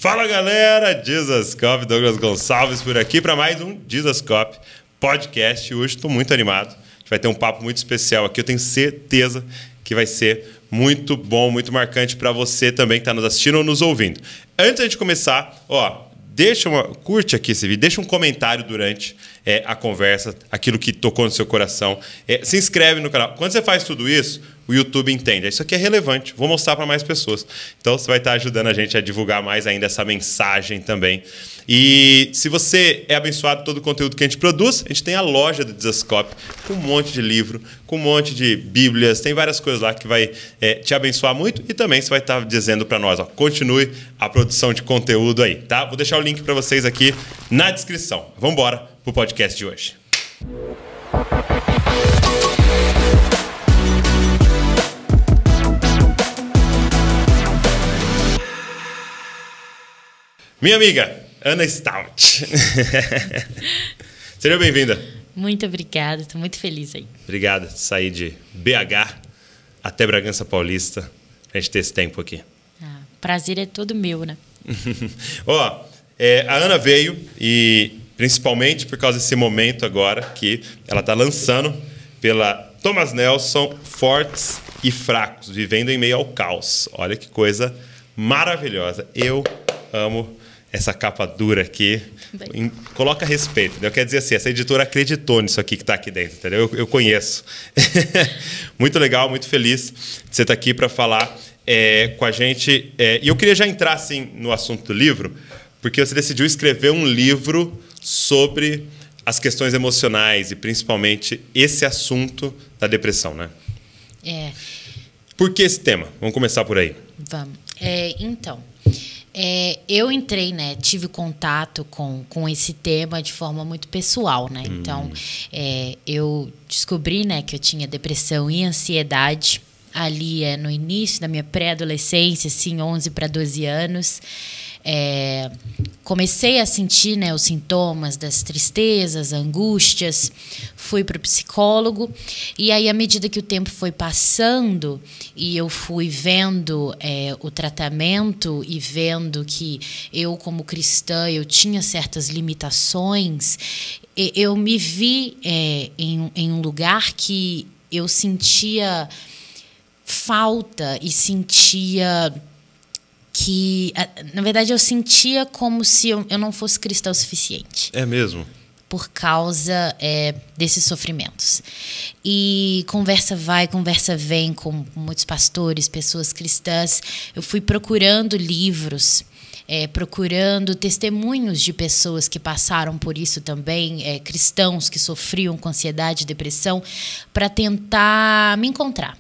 Fala galera, Jesus Cop, Douglas Gonçalves por aqui para mais um Jesus Cop podcast. Hoje estou muito animado, a gente vai ter um papo muito especial aqui, eu tenho certeza que vai ser muito bom, muito marcante para você também que está nos assistindo ou nos ouvindo. Antes de começar, curte aqui esse vídeo, deixa um comentário durante a conversa, aquilo que tocou no seu coração. Se inscreve no canal. Quando você faz tudo isso, o YouTube entende. Isso aqui é relevante, vou mostrar para mais pessoas. Então, você vai estar ajudando a gente a divulgar mais ainda essa mensagem também. E se você é abençoado por todo o conteúdo que a gente produz, a gente tem a loja do Jesus Cop com um monte de livro, com um monte de bíblias, tem várias coisas lá que vai te abençoar muito e também você vai estar dizendo para nós, continue a produção de conteúdo aí, tá? Vou deixar o link para vocês aqui na descrição. Vamos embora pro podcast de hoje. Minha amiga, Ana Stout. Seja bem-vinda. Muito obrigada, estou muito feliz aí. Obrigado por sair de BH até Bragança Paulista pra gente ter esse tempo aqui. Prazer é todo meu, né? A Ana veio e principalmente por causa desse momento agora que ela está lançando pela Thomas Nelson, Fortes e Fracos, vivendo em meio ao caos. Olha que coisa maravilhosa. Eu amo essa capa dura aqui. Coloca respeito, entendeu? Quer dizer assim, essa editora acreditou nisso aqui que está aqui dentro, entendeu? Eu conheço. Muito legal, muito feliz de você estar aqui para falar com a gente. E eu queria já entrar assim, no assunto do livro, porque você decidiu escrever um livro sobre as questões emocionais e principalmente esse assunto da depressão, né? Por que esse tema? Vamos começar por aí. Vamos. Eu entrei, né? Tive contato com esse tema de forma muito pessoal, né? Então, eu descobri, né, que eu tinha depressão e ansiedade ali no início da minha pré-adolescência, assim, 11 para 12 anos. Comecei a sentir, né, os sintomas das tristezas, angústias, fui para o psicólogo e aí à medida que o tempo foi passando e eu fui vendo o tratamento e vendo que eu como cristã eu tinha certas limitações, eu me vi em um lugar que eu sentia falta e sentia que, na verdade, eu sentia como se eu não fosse cristã o suficiente. É mesmo? Por causa desses sofrimentos. E conversa vai, conversa vem com muitos pastores, pessoas cristãs. Eu fui procurando livros, procurando testemunhos de pessoas que passaram por isso também, cristãos que sofriam com ansiedade e depressão, para tentar me encontrar.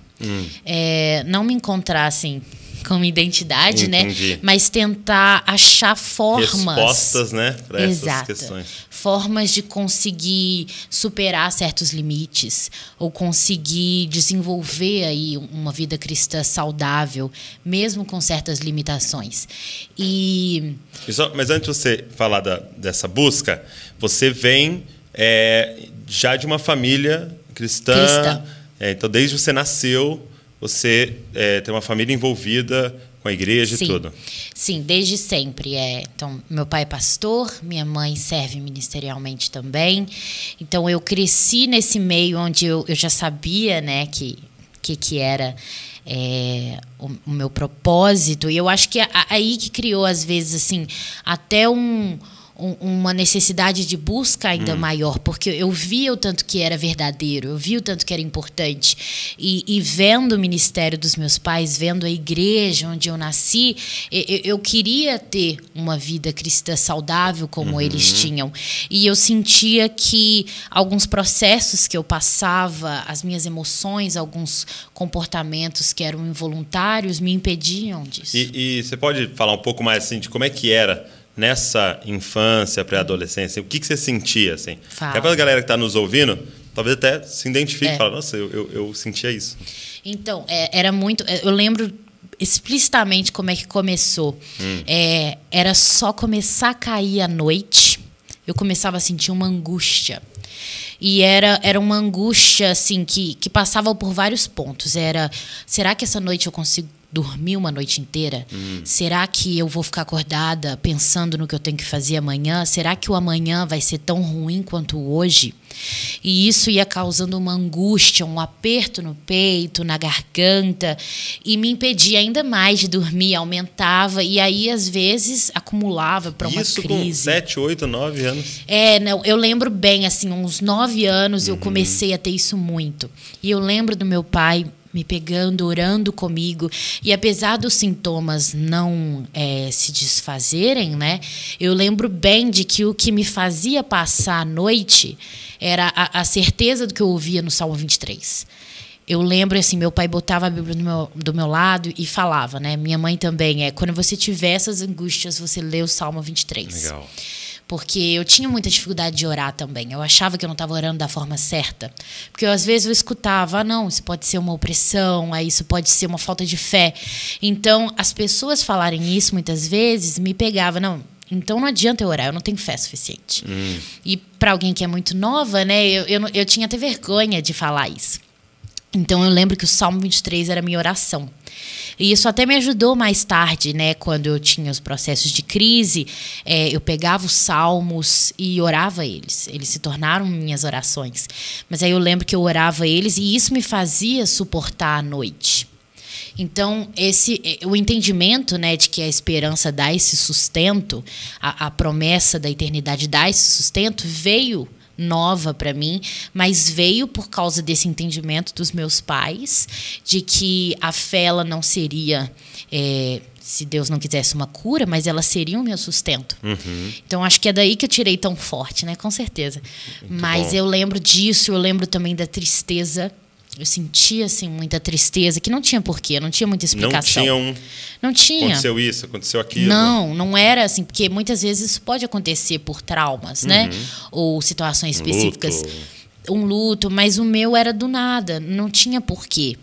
Não me encontrar, assim, como identidade, entendi, né? Mas tentar achar formas... respostas, né? Para essas questões. Formas de conseguir superar certos limites ou conseguir desenvolver aí uma vida cristã saudável, mesmo com certas limitações. Mas antes de você falar dessa busca, você vem já de uma família cristã. Então, desde que você nasceu, você tem uma família envolvida com a igreja e tudo. Sim, desde sempre. Então, meu pai é pastor, minha mãe serve ministerialmente também. Então, eu cresci nesse meio onde eu já sabia, né, que era o meu propósito. E eu acho que é aí que criou, às vezes, assim, até uma necessidade de busca ainda maior, porque eu via o tanto que era verdadeiro, eu via o tanto que era importante. E vendo o ministério dos meus pais, vendo a igreja onde eu nasci, eu queria ter uma vida cristã saudável como eles tinham. E eu sentia que alguns processos que eu passava, as minhas emoções, alguns comportamentos que eram involuntários, me impediam disso. E você pode falar um pouco mais assim, de como é que era nessa infância, pré-adolescência, o que você sentia, assim? Até para a galera que está nos ouvindo, talvez até se identifique e fale, nossa, eu sentia isso. Então, era muito... Eu lembro explicitamente como é que começou. Era só começar a cair à noite, eu começava a sentir uma angústia. E era uma angústia assim, que passava por vários pontos. Será que essa noite eu consigo dormir uma noite inteira? Será que eu vou ficar acordada pensando no que eu tenho que fazer amanhã? Será que o amanhã vai ser tão ruim quanto o hoje? E isso ia causando uma angústia, um aperto no peito, na garganta, e me impedia ainda mais de dormir, aumentava, e aí, às vezes, acumulava para uma isso crise. Com 7, 8, 9 anos? Não, eu lembro bem, assim, uns 9 anos eu comecei a ter isso muito. E eu lembro do meu pai me pegando, orando comigo. E apesar dos sintomas não se desfazerem, né? Eu lembro bem de que o que me fazia passar a noite era a certeza do que eu ouvia no Salmo 23. Eu lembro, assim, meu pai botava a Bíblia do meu lado e falava, né? Minha mãe também, quando você tiver essas angústias, você lê o Salmo 23. Legal. Porque eu tinha muita dificuldade de orar também. Eu achava que eu não estava orando da forma certa. Porque às vezes eu escutava, não, isso pode ser uma opressão, isso pode ser uma falta de fé. Então, as pessoas falarem isso muitas vezes me pegavam, não, então não adianta eu orar, eu não tenho fé suficiente. E para alguém que é muito nova, né, eu tinha até vergonha de falar isso. Então eu lembro que o Salmo 23 era a minha oração. E isso até me ajudou mais tarde, né? Quando eu tinha os processos de crise, eu pegava os salmos e orava eles. Eles se tornaram minhas orações. Mas aí eu lembro que eu orava eles e isso me fazia suportar a noite. Então, o entendimento, né, de que a esperança dá esse sustento, a promessa da eternidade dá esse sustento, veio nova para mim, mas veio por causa desse entendimento dos meus pais, de que a fé ela não seria, se Deus não quisesse, uma cura, mas ela seria o meu sustento. Então, acho que é daí que eu tirei tão forte, né? Com certeza. Muito mas bom. eu lembro disso, eu lembro também da tristeza. Eu sentia, assim, muita tristeza, que não tinha porquê, não tinha muita explicação. Não tinha. Aconteceu isso, aconteceu aquilo. Não era assim, porque muitas vezes isso pode acontecer por traumas, né? Ou situações específicas. Um luto, mas o meu era do nada, não tinha porquê.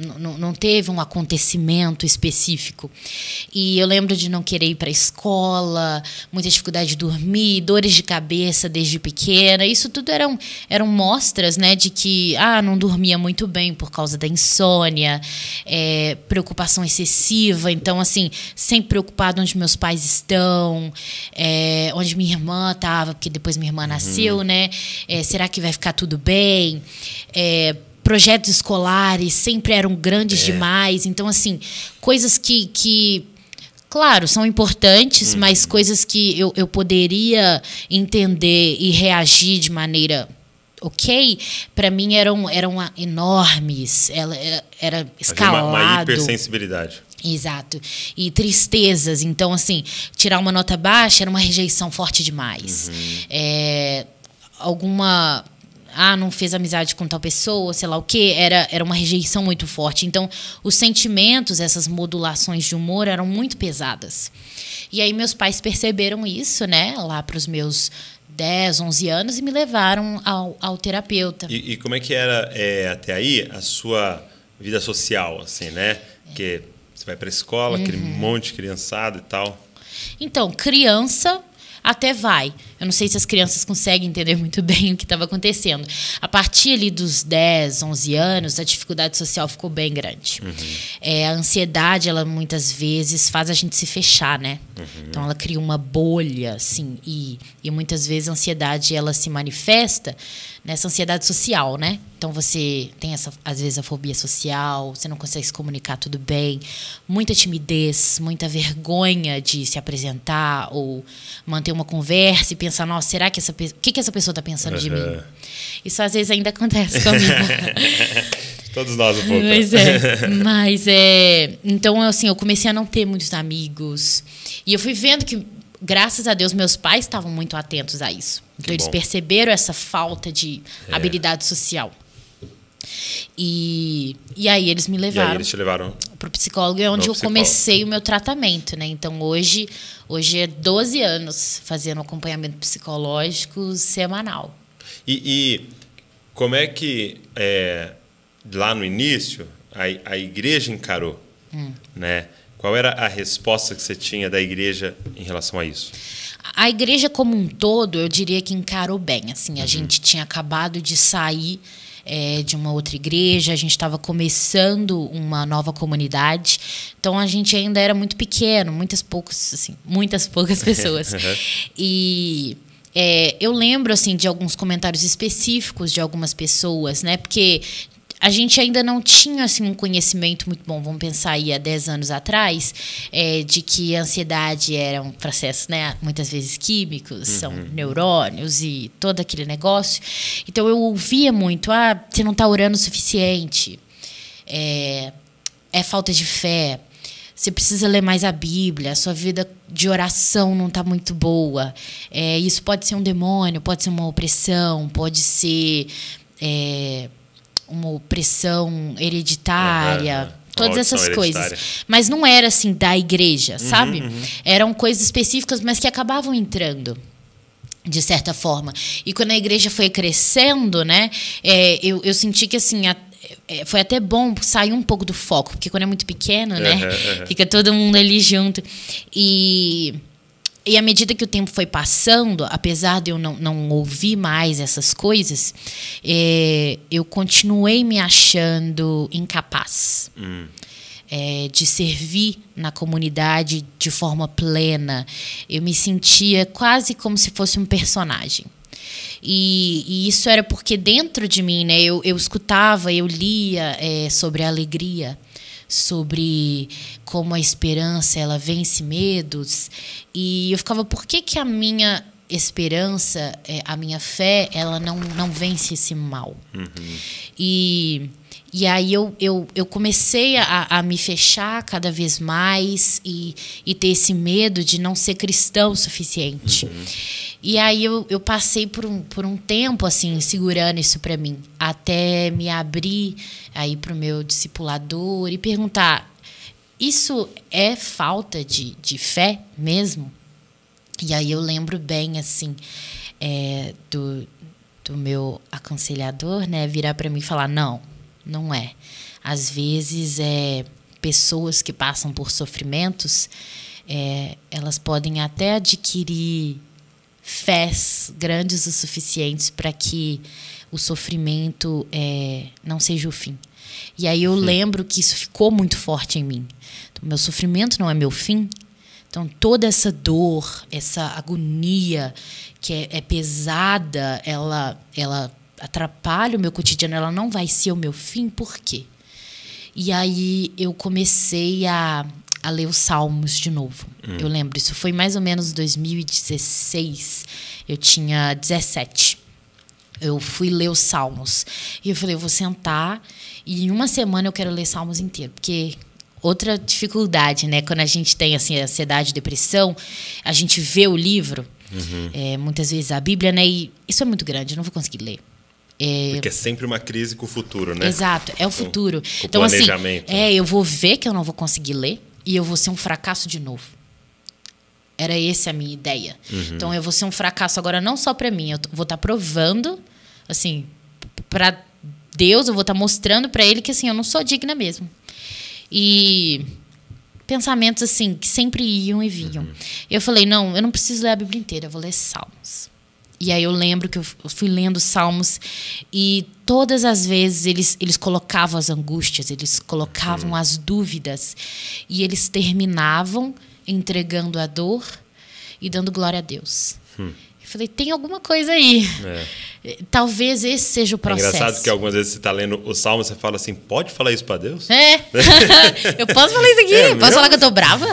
Não teve um acontecimento específico. E eu lembro de não querer ir para a escola, muita dificuldade de dormir, dores de cabeça desde pequena. Isso tudo eram mostras, né, de que não dormia muito bem por causa da insônia, preocupação excessiva. Então, assim, sempre preocupado onde meus pais estão, onde minha irmã estava, porque depois minha irmã nasceu, né? Será que vai ficar tudo bem? Projetos escolares sempre eram grandes demais. Então, assim, coisas que claro, são importantes, mas coisas que eu poderia entender e reagir de maneira ok, para mim eram enormes. Era escalado. Uma hipersensibilidade. Exato. E tristezas. Então, assim, tirar uma nota baixa era uma rejeição forte demais. Não fez amizade com tal pessoa, sei lá o quê, era uma rejeição muito forte. Então, os sentimentos, essas modulações de humor eram muito pesadas. E aí meus pais perceberam isso, né, lá para os meus 10, 11 anos e me levaram ao terapeuta. E como é que era até aí a sua vida social, assim, né? Porque você vai para a escola, aquele monte de criançada e tal. Então, criança até vai. Eu não sei se as crianças conseguem entender muito bem o que estava acontecendo. A partir ali dos 10, 11 anos, a dificuldade social ficou bem grande. A ansiedade, ela muitas vezes faz a gente se fechar, né? Então, ela cria uma bolha, assim, e muitas vezes a ansiedade, ela se manifesta nessa ansiedade social, né? Então, você tem, às vezes, a fobia social, você não consegue se comunicar tudo bem, muita timidez, muita vergonha de se apresentar ou manter uma conversa e pensar, nossa, será que o que essa pessoa está pensando de mim? Isso às vezes ainda acontece comigo. Todos nós um pouco. Mas então, assim, eu comecei a não ter muitos amigos. E eu fui vendo que, graças a Deus, meus pais estavam muito atentos a isso. Então, eles perceberam essa falta de habilidade social. E aí eles me levaram. E aí eles te levaram para o psicólogo, é onde eu comecei o meu tratamento, né? Então, hoje é 12 anos fazendo acompanhamento psicológico semanal. E como é que, lá no início, a igreja encarou, né? Qual era a resposta que você tinha da igreja em relação a isso? A igreja como um todo, eu diria que encarou bem. Assim, a gente tinha acabado de sair de uma outra igreja, a gente estava começando uma nova comunidade, então a gente ainda era muito pequeno, muitas poucas pessoas. E eu lembro assim de alguns comentários específicos de algumas pessoas, né? Porque a gente ainda não tinha assim, um conhecimento muito bom, vamos pensar aí há 10 anos atrás, de que a ansiedade era um processo, né, muitas vezes químicos, são neurônios e todo aquele negócio. Então eu ouvia muito, você não está orando o suficiente, é falta de fé, você precisa ler mais a Bíblia, a sua vida de oração não está muito boa. Isso pode ser um demônio, pode ser uma opressão, pode ser uma opressão hereditária, todas essas coisas. Mas não era assim da igreja, sabe? Eram coisas específicas, mas que acabavam entrando, de certa forma. E quando a igreja foi crescendo, né, eu senti que assim, foi até bom sair um pouco do foco, porque quando é muito pequeno, né, fica todo mundo ali junto. E à medida que o tempo foi passando, apesar de eu não ouvir mais essas coisas, eu continuei me achando incapaz de servir na comunidade de forma plena. Eu me sentia quase como se fosse um personagem. E isso era porque dentro de mim, né, eu escutava, eu lia sobre a alegria, sobre como a esperança ela vence medos, e eu ficava, por que a minha esperança, a minha fé, ela não vence esse mal? E aí eu comecei a me fechar cada vez mais e ter esse medo de não ser cristão o suficiente. E aí eu passei por um tempo assim, segurando isso para mim, até me abrir aí para o meu discipulador e perguntar, isso é falta de fé mesmo? E aí eu lembro bem assim do meu aconselhador, né, virar para mim e falar, não é. Às vezes, pessoas que passam por sofrimentos, elas podem até adquirir fés grandes o suficientes para que o sofrimento não seja o fim. E aí eu lembro que isso ficou muito forte em mim. Então, meu sofrimento não é meu fim. Então, toda essa dor, essa agonia que é pesada, ela atrapalha o meu cotidiano, ela não vai ser o meu fim, por quê? E aí eu comecei a ler os Salmos de novo. Eu lembro, isso foi mais ou menos 2016, eu tinha 17. Eu fui ler os Salmos. E eu falei, eu vou sentar e em uma semana eu quero ler Salmos inteiro, porque outra dificuldade, né? Quando a gente tem assim, ansiedade, depressão, a gente vê o livro, muitas vezes a Bíblia, né? E isso é muito grande, eu não vou conseguir ler. Porque é sempre uma crise com o futuro, né? Exato, é o futuro. Com então, planejamento. Assim, eu vou ver que eu não vou conseguir ler e eu vou ser um fracasso de novo. Era essa a minha ideia. Então, eu vou ser um fracasso agora não só para mim, eu vou estar provando, assim, para Deus, eu vou estar mostrando para Ele que, assim, eu não sou digna mesmo. E pensamentos, assim, que sempre iam e vinham. Eu falei, não, eu não preciso ler a Bíblia inteira, eu vou ler Salmos. E aí eu lembro que eu fui lendo Salmos e todas as vezes eles colocavam as angústias, eles colocavam as dúvidas e eles terminavam entregando a dor e dando glória a Deus. Eu falei, tem alguma coisa aí. Talvez esse seja o processo. É engraçado que algumas vezes você está lendo o Salmo e você fala assim, pode falar isso para Deus? Eu posso falar isso aqui? Posso falar que eu tô brava?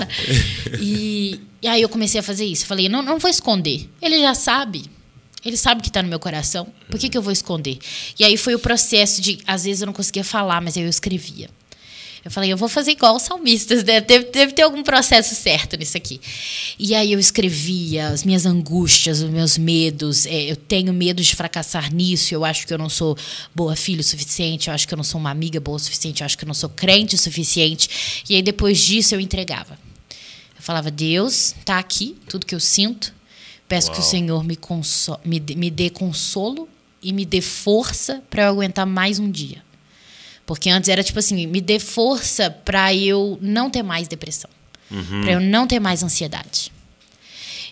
E aí eu comecei a fazer isso. Eu falei, não vou esconder. Ele já sabe. Ele sabe que está no meu coração. Por que eu vou esconder? E aí foi o processo de... Às vezes eu não conseguia falar, mas aí eu escrevia. Eu falei, eu vou fazer igual os salmistas, né? Deve ter algum processo certo nisso aqui. E aí eu escrevia as minhas angústias, os meus medos. Eu tenho medo de fracassar nisso. Eu acho que eu não sou boa filha o suficiente. Eu acho que eu não sou uma amiga boa o suficiente. Eu acho que eu não sou crente o suficiente. E aí depois disso eu entregava. Eu falava, Deus, tá aqui tudo que eu sinto. Peço que o Senhor me dê consolo e me dê força para eu aguentar mais um dia. Porque antes era tipo assim, me dê força para eu não ter mais depressão. Para eu não ter mais ansiedade.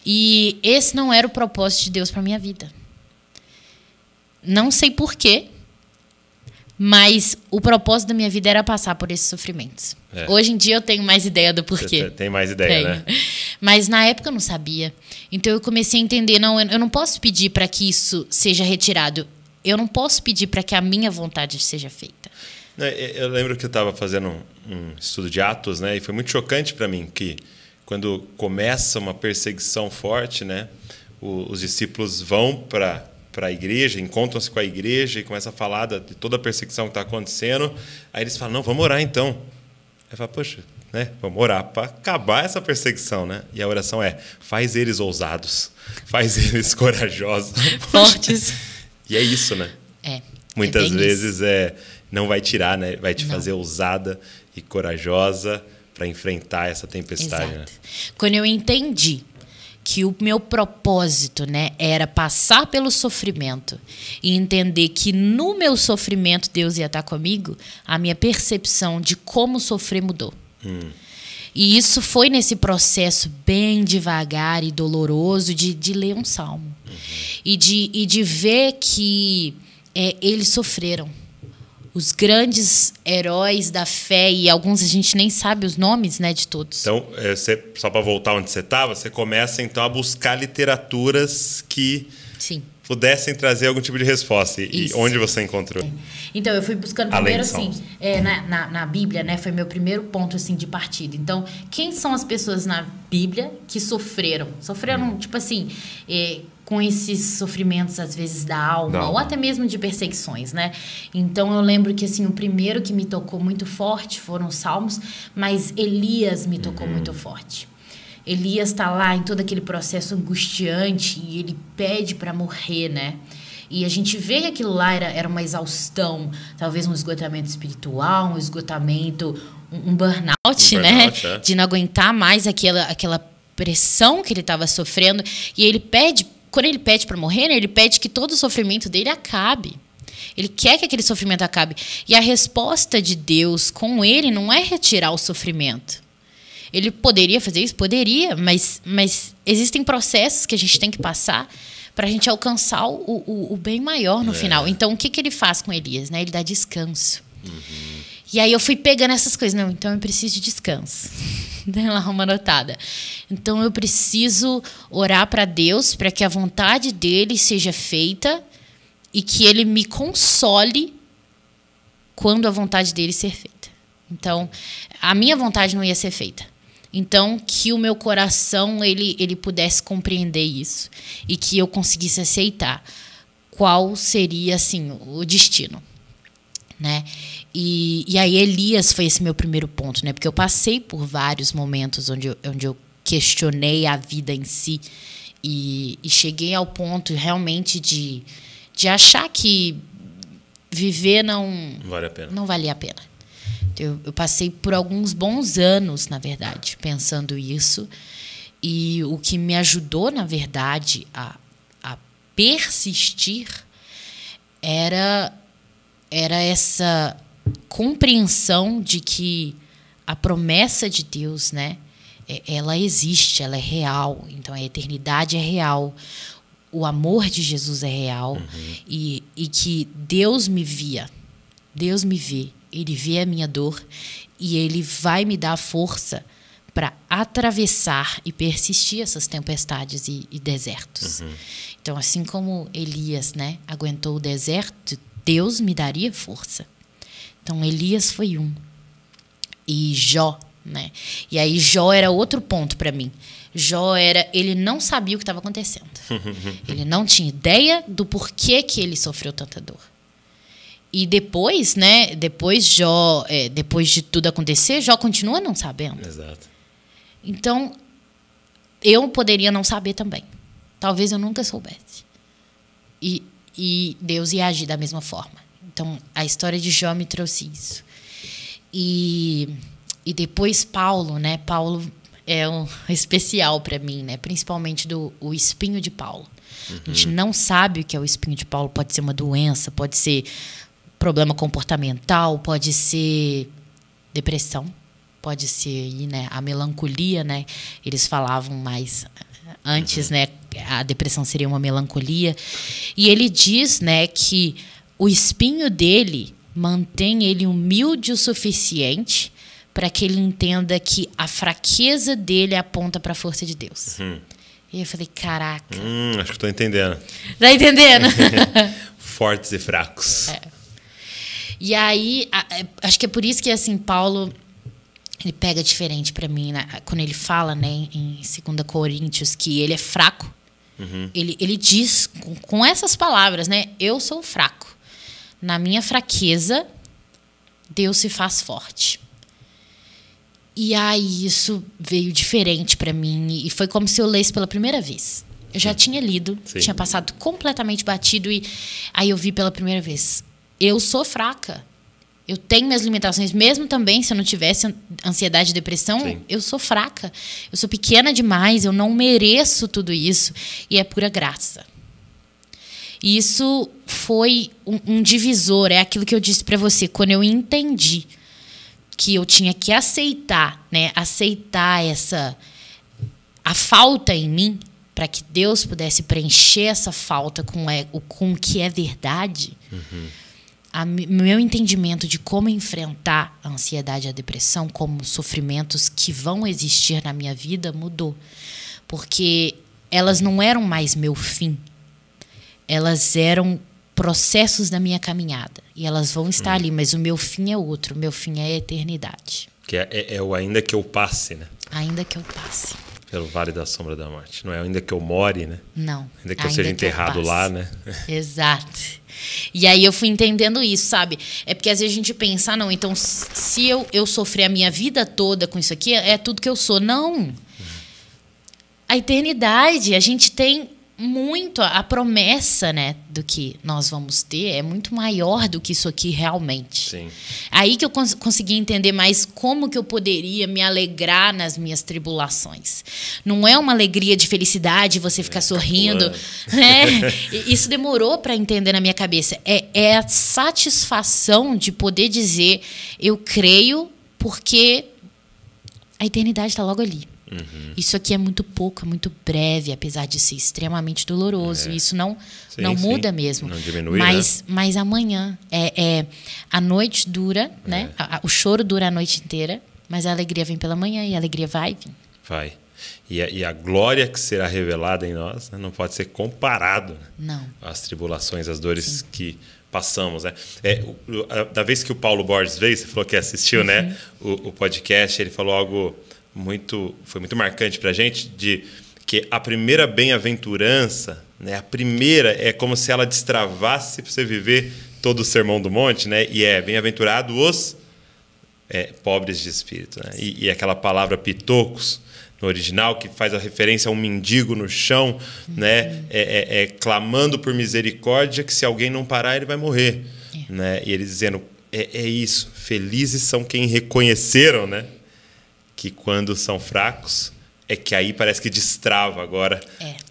E esse não era o propósito de Deus para minha vida. Não sei porquê, Mas o propósito da minha vida era passar por esses sofrimentos. Hoje em dia eu tenho mais ideia do porquê. Você tem mais ideia, né? Mas na época eu não sabia. Então eu comecei a entender, não, eu não posso pedir para que isso seja retirado. Eu não posso pedir para que a minha vontade seja feita. Eu lembro que eu estava fazendo um estudo de Atos, né? E foi muito chocante para mim que quando começa uma perseguição forte, né? Os discípulos vão para a igreja, encontram-se com a igreja e começam a falar de toda a perseguição que está acontecendo. Aí eles falam, não, vamos orar então. Aí fala, poxa, né? Vamos orar para acabar essa perseguição, né? E a oração é, faz eles ousados, faz eles corajosos. Fortes. E é isso, né? Muitas vezes não vai tirar, né? Vai te fazer ousada e corajosa para enfrentar essa tempestade. Né? Quando eu entendi que o meu propósito, né, era passar pelo sofrimento e entender que no meu sofrimento Deus ia estar comigo, a minha percepção de como sofrer mudou. E isso foi nesse processo bem devagar e doloroso de ler um salmo. E de ver que eles sofreram. Os grandes heróis da fé, e alguns a gente nem sabe os nomes, né, de todos. Então, só para voltar onde você estava, você começa então a buscar literaturas que pudessem trazer algum tipo de resposta. E onde você encontrou? Então, eu fui buscando primeiro, assim, na Bíblia, né, foi meu primeiro ponto, assim, de partida. Então, quem são as pessoas na Bíblia que sofreram? Sofreram, tipo assim, com esses sofrimentos, às vezes, da alma, ou até mesmo de perseguições, né? Então, eu lembro que, assim, o primeiro que me tocou muito forte foram os Salmos, mas Elias me tocou muito forte. Elias está lá em todo aquele processo angustiante e ele pede para morrer, né? E a gente vê que aquilo lá era uma exaustão, talvez um esgotamento espiritual, um esgotamento, um burnout, né? De não aguentar mais aquela pressão que ele estava sofrendo. E ele pede, quando ele pede para morrer, né, ele pede que todo o sofrimento dele acabe. Ele quer que aquele sofrimento acabe. E a resposta de Deus com ele não é retirar o sofrimento. Ele poderia fazer isso? Poderia, mas existem processos que a gente tem que passar para a gente alcançar o bem maior no final. Então, o que ele faz com Elias? Né? Ele dá descanso. E aí eu fui pegando essas coisas. Não, então eu preciso de descanso. Dei lá uma notada. Então eu preciso orar para Deus para que a vontade dele seja feita e que ele me console quando a vontade dele ser feita. Então, a minha vontade não ia ser feita. Então, que o meu coração ele pudesse compreender isso e que eu conseguisse aceitar qual seria, assim, o destino, né? E aí Elias foi esse meu primeiro ponto, né? Porque eu passei por vários momentos onde eu questionei a vida em si e cheguei ao ponto realmente de achar que viver não valia a pena. Eu passei por alguns bons anos, na verdade, pensando isso. E o que me ajudou, na verdade, a persistir era essa compreensão de que a promessa de Deus, né, ela existe, ela é real. Então, a eternidade é real. O amor de Jesus é real. E que Deus me via. Deus me vê. Ele vê a minha dor e ele vai me dar força para atravessar e persistir essas tempestades e desertos. Então, assim como Elias, né, aguentou o deserto, Deus me daria força. Então, Elias foi um. E Jó, né? E aí Jó era outro ponto para mim. Jó ele não sabia o que estava acontecendo. Ele não tinha ideia do porquê que ele sofreu tanta dor. E depois, né? Depois de tudo acontecer, Jó continua não sabendo. Exato. Então, eu poderia não saber também. Talvez eu nunca soubesse. E Deus ia agir da mesma forma. Então, a história de Jó me trouxe isso. E depois Paulo, né? Paulo é um especial para mim, né? Principalmente o espinho de Paulo. A gente não sabe o que é o espinho de Paulo. Pode ser uma doença, pode ser problema comportamental, pode ser depressão, pode ser, né, a melancolia, né? Eles falavam mais antes, né? A depressão seria uma melancolia. E ele diz, né, que o espinho dele mantém ele humilde o suficiente para que ele entenda que a fraqueza dele aponta para a força de Deus. E eu falei, caraca. Acho que estou entendendo. Tá entendendo? Fortes e fracos. E aí, acho que é por isso que, assim, Paulo, ele pega diferente para mim, né? Quando ele fala, né, em 2 Coríntios, que ele é fraco. Ele diz com essas palavras, né? Eu sou fraco. Na minha fraqueza, Deus se faz forte. E aí isso veio diferente para mim. E foi como se eu lesse pela primeira vez. Eu já tinha lido, tinha passado completamente batido. E aí eu vi pela primeira vez. Eu sou fraca. Eu tenho minhas limitações. Mesmo também, se eu não tivesse ansiedade e depressão, eu sou fraca. Eu sou pequena demais. Eu não mereço tudo isso. E é pura graça. E isso foi um divisor. É aquilo que eu disse para você. Quando eu entendi que eu tinha que aceitar, né? Aceitar a falta em mim, para que Deus pudesse preencher essa falta com o que é verdade. Meu entendimento de como enfrentar a ansiedade e a depressão como sofrimentos que vão existir na minha vida mudou. Porque elas não eram mais meu fim. Elas eram processos da minha caminhada. E elas vão estar ali, mas o meu fim é outro. O meu fim é a eternidade. Que é o ainda que eu passe, né? Ainda que eu passe. Pelo vale da sombra da morte. Não é ainda que eu more, né? Não. Ainda que eu seja enterrado lá, né? Exato. E aí eu fui entendendo isso, sabe? É porque às vezes a gente pensa, não, então se eu sofrer a minha vida toda com isso aqui, é tudo que eu sou. Não. A eternidade, a gente tem muito, a promessa, né, do que nós vamos ter é muito maior do que isso aqui realmente. Sim. Aí que eu consegui entender mais como que eu poderia me alegrar nas minhas tribulações. Não é uma alegria de felicidade, você ficar sorrindo. Isso demorou para entender na minha cabeça. É a satisfação de poder dizer, eu creio porque a eternidade está logo ali. Isso aqui é muito pouco, é muito breve, apesar de ser extremamente doloroso. Isso não muda mesmo. Não diminui, mas amanhã a noite dura, né? O choro dura a noite inteira, mas a alegria vem pela manhã e a alegria vai vir. Vai. E a glória que será revelada em nós, né, não pode ser comparado, né, não, às tribulações, às dores que passamos, né? Da vez que o Paulo Borges veio, você falou que assistiu, né, o podcast, ele falou algo foi muito marcante para a gente, de que a primeira bem-aventurança, né, a primeira é como se ela destravasse para você viver todo o Sermão do Monte, né? E bem-aventurado os pobres de espírito, né? E aquela palavra pitocos no original, que faz a referência a um mendigo no chão, né? Clamando por misericórdia, que se alguém não parar, ele vai morrer. Né? E ele dizendo, é isso, felizes são quem reconheceram, né, que quando são fracos, é que aí parece que destrava agora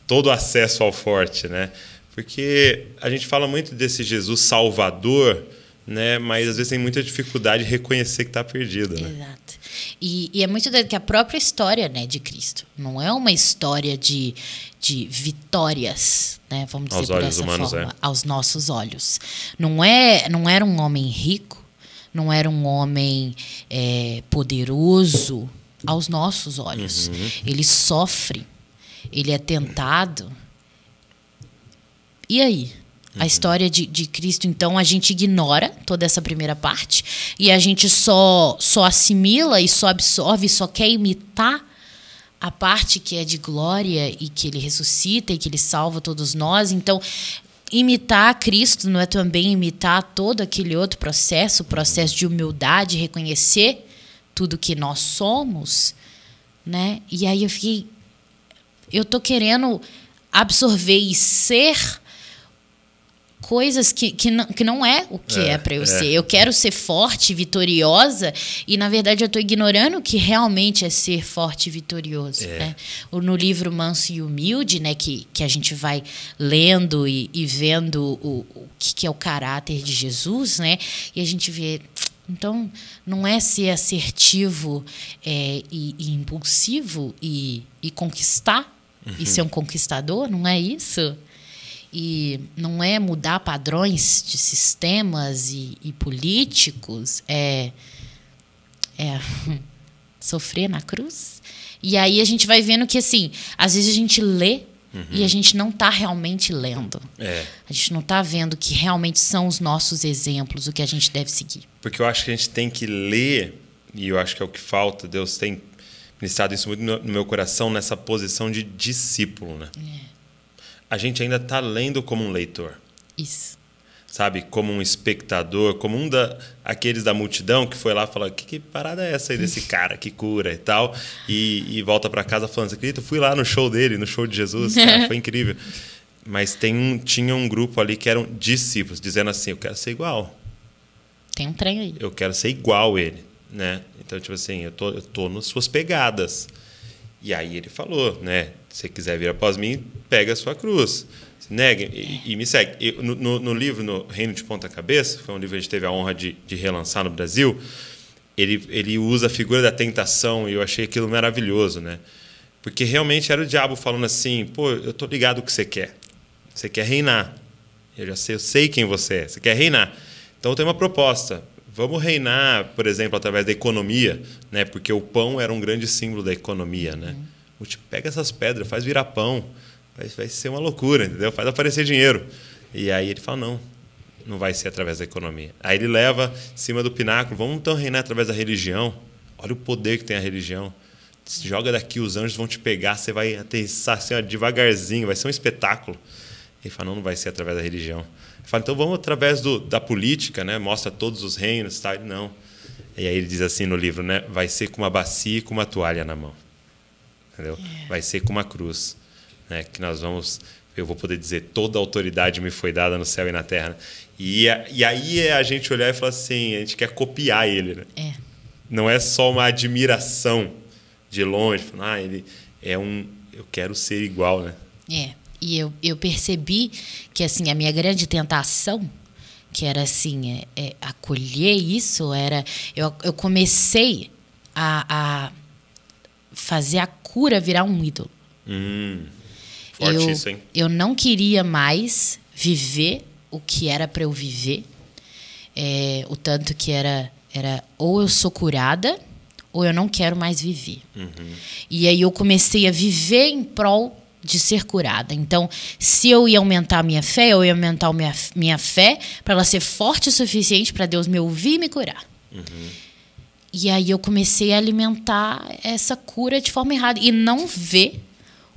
todo o acesso ao forte, né? Porque a gente fala muito desse Jesus salvador, né? Mas às vezes tem muita dificuldade de reconhecer que está perdido, né? Exato. E é muito doido que a própria história, né, de Cristo não é uma história de vitórias, né? Vamos dizer por essa forma, aos nossos olhos. Não era um homem rico, não era um homem poderoso aos nossos olhos. Ele sofre, ele é tentado. E aí? A história de Cristo, então, a gente ignora toda essa primeira parte e a gente só assimila e só absorve, e só quer imitar a parte que é de glória e que ele ressuscita e que ele salva todos nós. Então, imitar Cristo não é também imitar todo aquele outro processo, o processo de humildade, reconhecer tudo que nós somos, né? E aí eu tô querendo absorver e ser coisas que não é o que é para eu ser. Eu quero ser forte, vitoriosa, e na verdade eu estou ignorando o que realmente é ser forte e vitorioso. Né? No livro Manso e Humilde, né, que a gente vai lendo e vendo o que é o caráter de Jesus, né, e a gente vê, então, não é ser assertivo e impulsivo e conquistar, e ser um conquistador, não é isso? E não é mudar padrões de sistemas e políticos, é sofrer na cruz. E aí a gente vai vendo que, assim, às vezes a gente lê e a gente não está realmente lendo. A gente não está vendo que realmente são os nossos exemplos, o que a gente deve seguir. Porque eu acho que a gente tem que ler, e eu acho que é o que falta. Deus tem ministrado isso muito no meu coração, nessa posição de discípulo, né? A gente ainda está lendo como um leitor. Isso. Sabe? Como um espectador, como aqueles da multidão que foi lá e falou: que parada é essa aí desse cara que cura e tal? E volta para casa falando: você acredita? Eu fui lá no show dele, no show de Jesus, cara, foi incrível. Mas tinha um grupo ali que eram discípulos, dizendo assim: eu quero ser igual. Tem um trem aí. Eu quero ser igual ele, né? Então, tipo assim, eu tô nas suas pegadas. E aí ele falou, né? Se você quiser vir após mim, pega a sua cruz. Se negue e me segue. No livro, no Reino de Ponta Cabeça, foi um livro que a gente teve a honra de relançar no Brasil, ele usa a figura da tentação, e eu achei aquilo maravilhoso, né? Porque realmente era o diabo falando assim: pô, eu tô ligado o que você quer. Você quer reinar. Eu sei quem você é. Você quer reinar. Então, eu tenho uma proposta. Vamos reinar, por exemplo, através da economia, né? Porque o pão era um grande símbolo da economia, né? Pega essas pedras, faz virar pão. Vai ser uma loucura, entendeu? Faz aparecer dinheiro. E aí ele fala: não vai ser através da economia. Aí ele leva em cima do pináculo: vamos então reinar através da religião. Olha o poder que tem a religião. Joga daqui, os anjos vão te pegar, você vai aterrissar assim, devagarzinho, vai ser um espetáculo. Ele fala: não vai ser através da religião. Ele fala: então vamos através da política, né? Mostra todos os reinos, tá? Ele, não. E aí ele diz assim no livro, né? Vai ser com uma bacia e com uma toalha na mão. Entendeu? Vai ser com uma cruz. Né? Que eu vou poder dizer: toda a autoridade me foi dada no céu e na terra. Né? E aí é a gente olhar e falar assim: a gente quer copiar ele. Né? Não é só uma admiração de longe, falar: ele é eu quero ser igual. Né? E eu percebi que, assim, a minha grande tentação, que era assim, acolher isso, era eu comecei a fazer a cura virar um ídolo. Forte isso, hein? Eu não queria mais viver o que era para eu viver. O tanto que era ou eu sou curada ou eu não quero mais viver. E aí eu comecei a viver em prol de ser curada. Então, se eu ia aumentar a minha fé, eu ia aumentar minha fé para ela ser forte o suficiente para Deus me ouvir e me curar. E aí eu comecei a alimentar essa cura de forma errada e não ver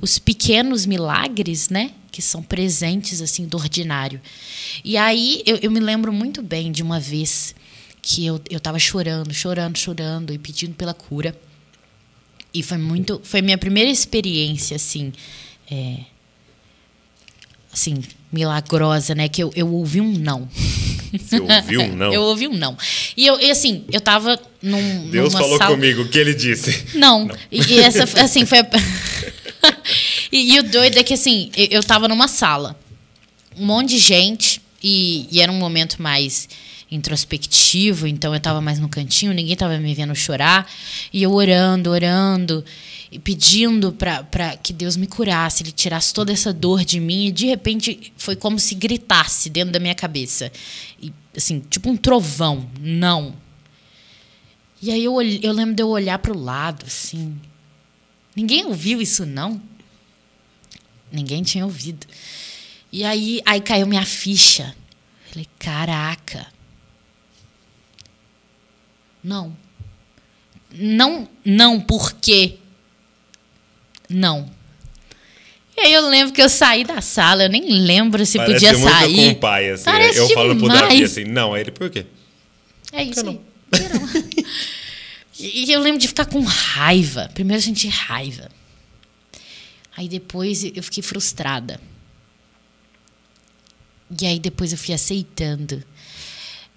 os pequenos milagres, né, que são presentes assim do ordinário. E aí eu me lembro muito bem de uma vez que eu estava chorando e pedindo pela cura. E foi minha primeira experiência assim, assim, milagrosa, né, que eu ouvi um não. Você ouviu um não? Eu ouvi um não. E assim, eu tava Deus numa falou sala... comigo, o que ele disse? Não. E essa, assim, foi... e o doido é que, assim, eu tava numa sala, um monte de gente, e era um momento mais introspectivo, então eu tava mais no cantinho, ninguém tava me vendo chorar, e eu orando, e pedindo para que Deus me curasse, Ele tirasse toda essa dor de mim, e de repente foi como se gritasse dentro da minha cabeça. E, assim, tipo um trovão, não. E aí eu lembro de eu olhar para o lado, assim. Ninguém ouviu isso, não? Ninguém tinha ouvido. E aí caiu minha ficha. Falei: caraca. Não. Não, por quê? Não. E aí eu lembro que eu saí da sala, eu nem lembro se Parece podia muito sair. Com o pai, assim. Parece eu falo pro Davi demais. assim: não, aí ele, por quê? É isso aí. E eu lembro de ficar com raiva. Primeiro eu senti raiva. Aí depois eu fiquei frustrada. E aí depois eu fui aceitando.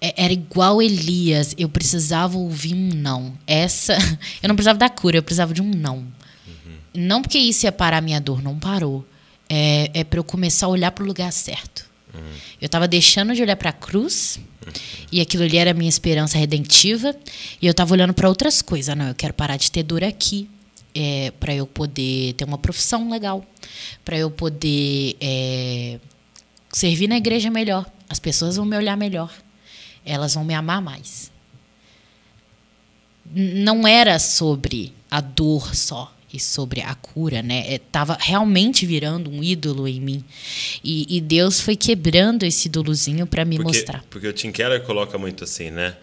Era igual Elias. Eu precisava ouvir um não. Eu não precisava da cura, eu precisava de um não. Não porque isso ia parar a minha dor, não parou. É para eu começar a olhar para o lugar certo. Eu estava deixando de olhar para a cruz, e aquilo ali era a minha esperança redentiva, e eu estava olhando para outras coisas. Não, eu quero parar de ter dor aqui, para eu poder ter uma profissão legal, para eu poder servir na igreja melhor, as pessoas vão me olhar melhor, elas vão me amar mais. Não era sobre a dor só e sobre a cura, né? Tava realmente virando um ídolo em mim. E Deus foi quebrando esse ídolozinho para me mostrar. Porque o Tim Keller coloca muito assim, né?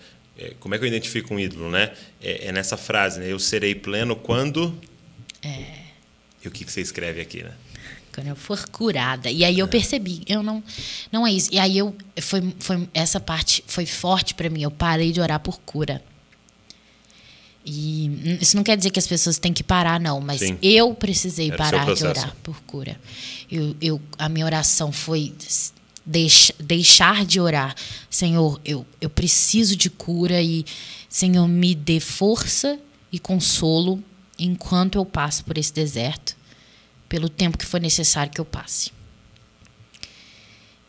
Como é que eu identifico um ídolo, né? É nessa frase, né? Eu serei pleno quando... E o que você escreve aqui, né? Quando eu for curada. E aí eu percebi, não é isso. E aí essa parte foi forte para mim. Eu parei de orar por cura. E isso não quer dizer que as pessoas têm que parar, não. Mas Sim. Eu precisei parar de orar por cura. A minha oração foi deixar de orar. Senhor, eu preciso de cura e, Senhor, me dê força e consolo enquanto eu passo por esse deserto, pelo tempo que for necessário que eu passe.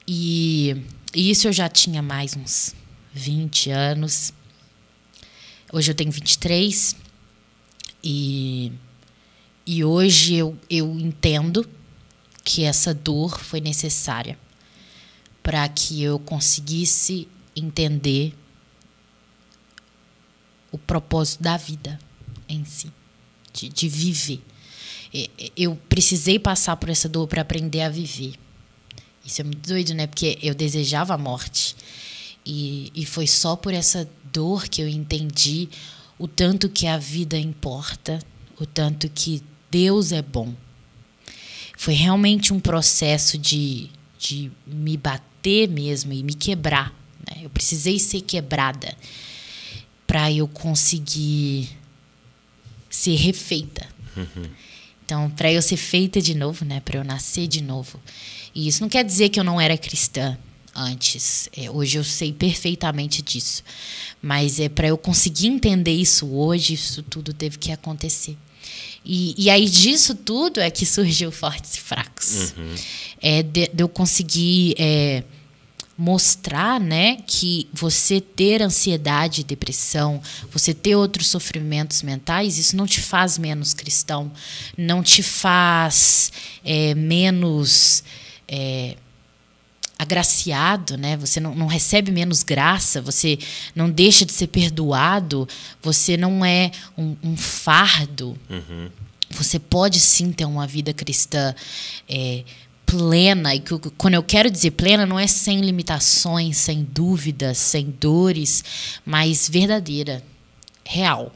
E isso eu já tinha mais uns 20 anos. Hoje eu tenho 23. E hoje eu entendo que essa dor foi necessária para que eu conseguisse entender o propósito da vida em si, de viver. Eu precisei passar por essa dor para aprender a viver. Isso é muito doido, né? Porque eu desejava a morte. E foi só por essa dor que eu entendi o tanto que a vida importa, o tanto que Deus é bom. Foi realmente um processo de me bater mesmo e me quebrar, né? Eu precisei ser quebrada para eu conseguir ser refeita. Uhum. Então, para eu ser feita de novo, né? Para eu nascer de novo. E isso não quer dizer que eu não era cristã antes. Hoje eu sei perfeitamente disso. Mas para eu conseguir entender isso hoje, isso tudo teve que acontecer. E aí disso tudo é que surgiu Fortes e Fracos. Uhum. De eu conseguir mostrar, né, que você ter ansiedade e depressão, você ter outros sofrimentos mentais, isso não te faz menos cristão, não te faz menos agraciado, né? Você não recebe menos graça, você não deixa de ser perdoado, você não é um fardo. Uhum. Você pode sim ter uma vida cristã plena, e quando eu quero dizer plena, não é sem limitações, sem dúvidas, sem dores, mas verdadeira, real.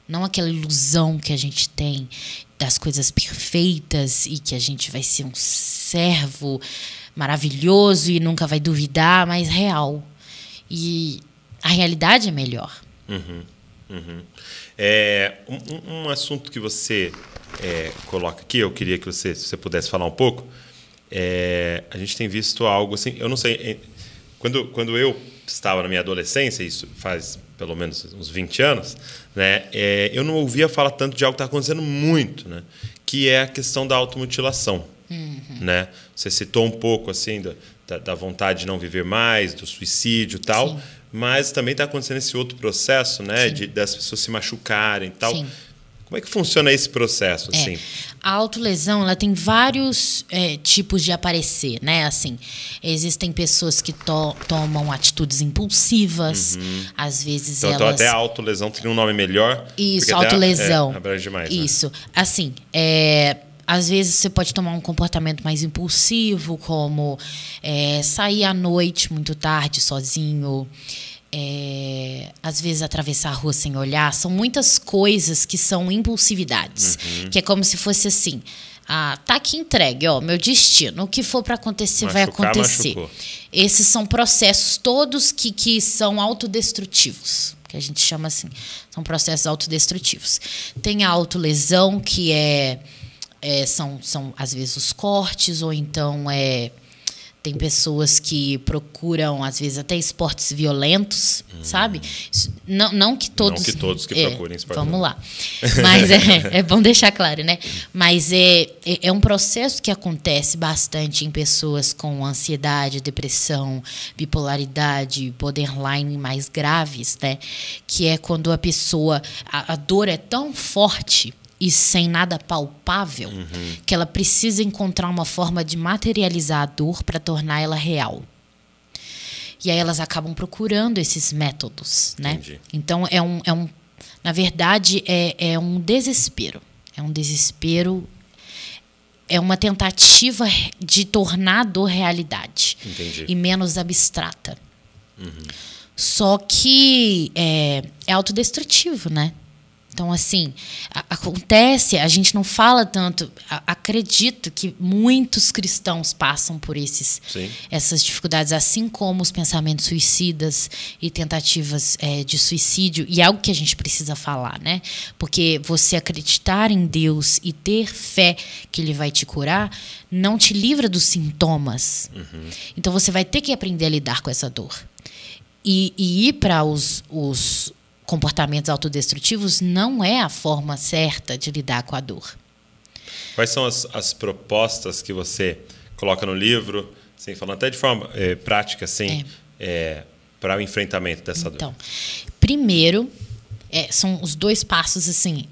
Não aquela ilusão que a gente tem das coisas perfeitas e que a gente vai ser um servo maravilhoso e nunca vai duvidar, mas real. E a realidade é melhor. Uhum, uhum. Um assunto que você coloca aqui, eu queria que se você pudesse falar um pouco. A gente tem visto algo assim, eu não sei, quando eu estava na minha adolescência, isso faz pelo menos uns 20 anos, né, eu não ouvia falar tanto de algo que está acontecendo muito, né, que é a questão da automutilação. Uhum. Né? Você citou um pouco assim, da vontade de não viver mais, do suicídio e tal, Sim. Mas também está acontecendo esse outro processo, né, das pessoas se machucarem e tal. Sim. Como é que funciona esse processo? Assim? A autolesão, ela tem vários tipos de aparecer, né? Assim, existem pessoas que tomam atitudes impulsivas, às vezes então até a autolesão tem um nome melhor. Isso, autolesão. Abrange mais, isso. Né? Assim, às vezes você pode tomar um comportamento mais impulsivo, como sair à noite muito tarde sozinho, às vezes atravessar a rua sem olhar. São muitas coisas que são impulsividades, que é como se fosse assim, tá aqui entregue, meu destino, o que for para acontecer vai acontecer. Machucou. Esses são processos todos que são autodestrutivos, que a gente chama assim, são processos autodestrutivos. Tem a autolesão, que são às vezes os cortes, ou então tem pessoas que procuram, às vezes, até esportes violentos, sabe? Não que todos... Não que todos que procurem esportes. Vamos lá. Mas é bom deixar claro, né? Mas é um processo que acontece bastante em pessoas com ansiedade, depressão, bipolaridade, borderline mais graves, né? Que é quando a pessoa... A dor é tão forte e sem nada palpável, que ela precisa encontrar uma forma de materializar a dor para tornar ela real. E aí elas acabam procurando esses métodos, né? Entendi. Então na verdade é um desespero. É um desespero, é uma tentativa de tornar a dor realidade. Entendi. E menos abstrata. Só que é autodestrutivo, né? Então, assim, acontece, a gente não fala tanto. Acredito que muitos cristãos passam por essas dificuldades, assim como os pensamentos suicidas e tentativas de suicídio. E é algo que a gente precisa falar, né? Porque você acreditar em Deus e ter fé que Ele vai te curar não te livra dos sintomas. Então, você vai ter que aprender a lidar com essa dor. E ir para os comportamentos autodestrutivos não é a forma certa de lidar com a dor. Quais são as propostas que você coloca no livro, assim, falando até de forma prática, assim, para o enfrentamento dessa dor? Então, primeiro, são os 2 passos, assim,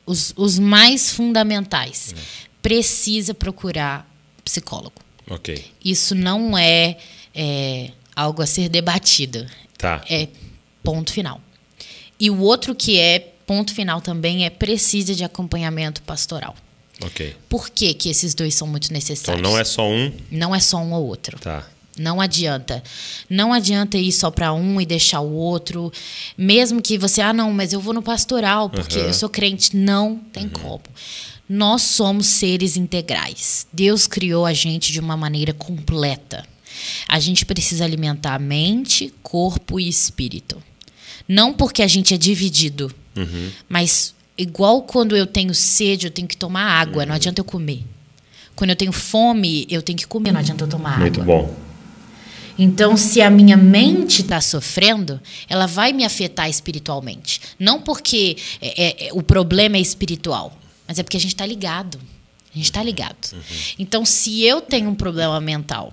os mais fundamentais. Precisa procurar psicólogo. Ok. Isso não é algo a ser debatido. Tá. É ponto final. E o outro que é ponto final também precisa de acompanhamento pastoral. Ok. Por que esses 2 são muito necessários? Então não é só um? Não é só um ou outro. Tá. Não adianta. Não adianta ir só para um e deixar o outro. Mesmo que você, não, mas eu vou no pastoral porque eu sou crente. Não tem como. Nós somos seres integrais. Deus criou a gente de uma maneira completa. A gente precisa alimentar mente, corpo e espírito. Não porque a gente é dividido, mas igual quando eu tenho sede, eu tenho que tomar água, não adianta eu comer. Quando eu tenho fome, eu tenho que comer, não adianta eu tomar Muito água. bom. Então, se a minha mente está sofrendo, ela vai me afetar espiritualmente. Não porque o problema é espiritual, mas é porque a gente está ligado. A gente está ligado. Então, se eu tenho um problema mental,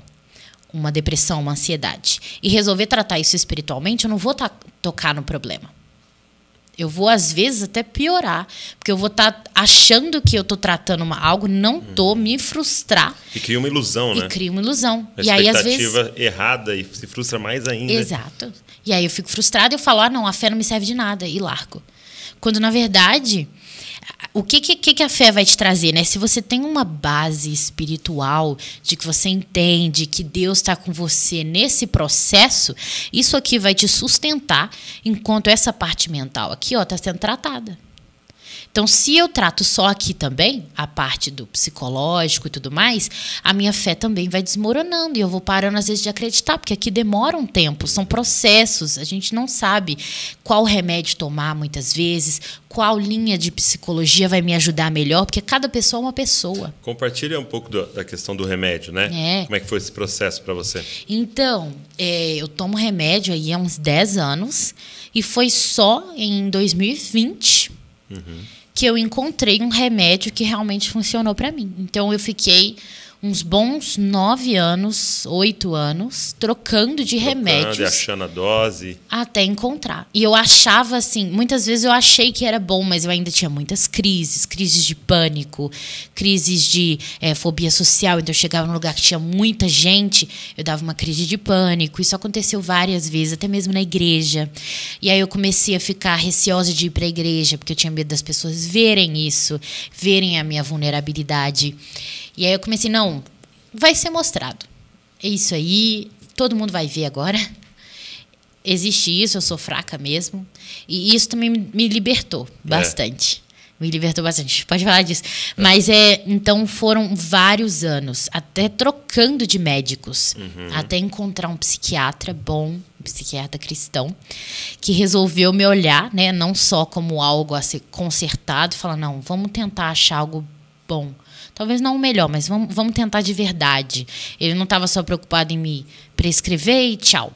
uma depressão, uma ansiedade, e resolver tratar isso espiritualmente, eu não vou tocar no problema. Eu vou, às vezes, até piorar, porque eu vou estar achando que eu estou tratando algo, não estou, me frustrar. E cria uma ilusão, né? E cria uma ilusão. Uma e aí, às expectativa vezes, errada e se frustra mais ainda. Exato. E aí eu fico frustrada e eu falo, não, a fé não me serve de nada, e largo. Quando, na verdade, o que a fé vai te trazer, né? Se você tem uma base espiritual de que você entende que Deus está com você nesse processo, isso aqui vai te sustentar enquanto essa parte mental aqui está sendo tratada. Então, se eu trato só aqui também, a parte do psicológico e tudo mais, a minha fé também vai desmoronando e eu vou parando, às vezes, de acreditar, porque aqui demora um tempo, são processos, a gente não sabe qual remédio tomar muitas vezes, qual linha de psicologia vai me ajudar melhor, porque cada pessoa é uma pessoa. Compartilha um pouco da questão do remédio, né? Como é que foi esse processo para você? Então, eu tomo remédio aí há uns 10 anos e foi só em 2020 que eu encontrei um remédio que realmente funcionou para mim. Então, eu fiquei uns bons 9 anos, 8 anos, trocando de remédios. E achando a dose. Até encontrar. E eu achava assim, muitas vezes eu achei que era bom, mas eu ainda tinha muitas crises de pânico, crises de fobia social. Então eu chegava num lugar que tinha muita gente, eu dava uma crise de pânico. Isso aconteceu várias vezes, até mesmo na igreja. E aí eu comecei a ficar receosa de ir para a igreja, porque eu tinha medo das pessoas verem isso, verem a minha vulnerabilidade. E aí eu comecei, não, vai ser mostrado. É isso aí, todo mundo vai ver agora. Existe isso, eu sou fraca mesmo. E isso também me libertou bastante. Me libertou bastante, pode falar disso. Mas então foram vários anos, até trocando de médicos, até encontrar um psiquiatra bom, um psiquiatra cristão, que resolveu me olhar, né, não só como algo a ser consertado, e falar, não, vamos tentar achar algo bom. Talvez não o melhor, mas vamos tentar de verdade. Ele não estava só preocupado em me prescrever e tchau.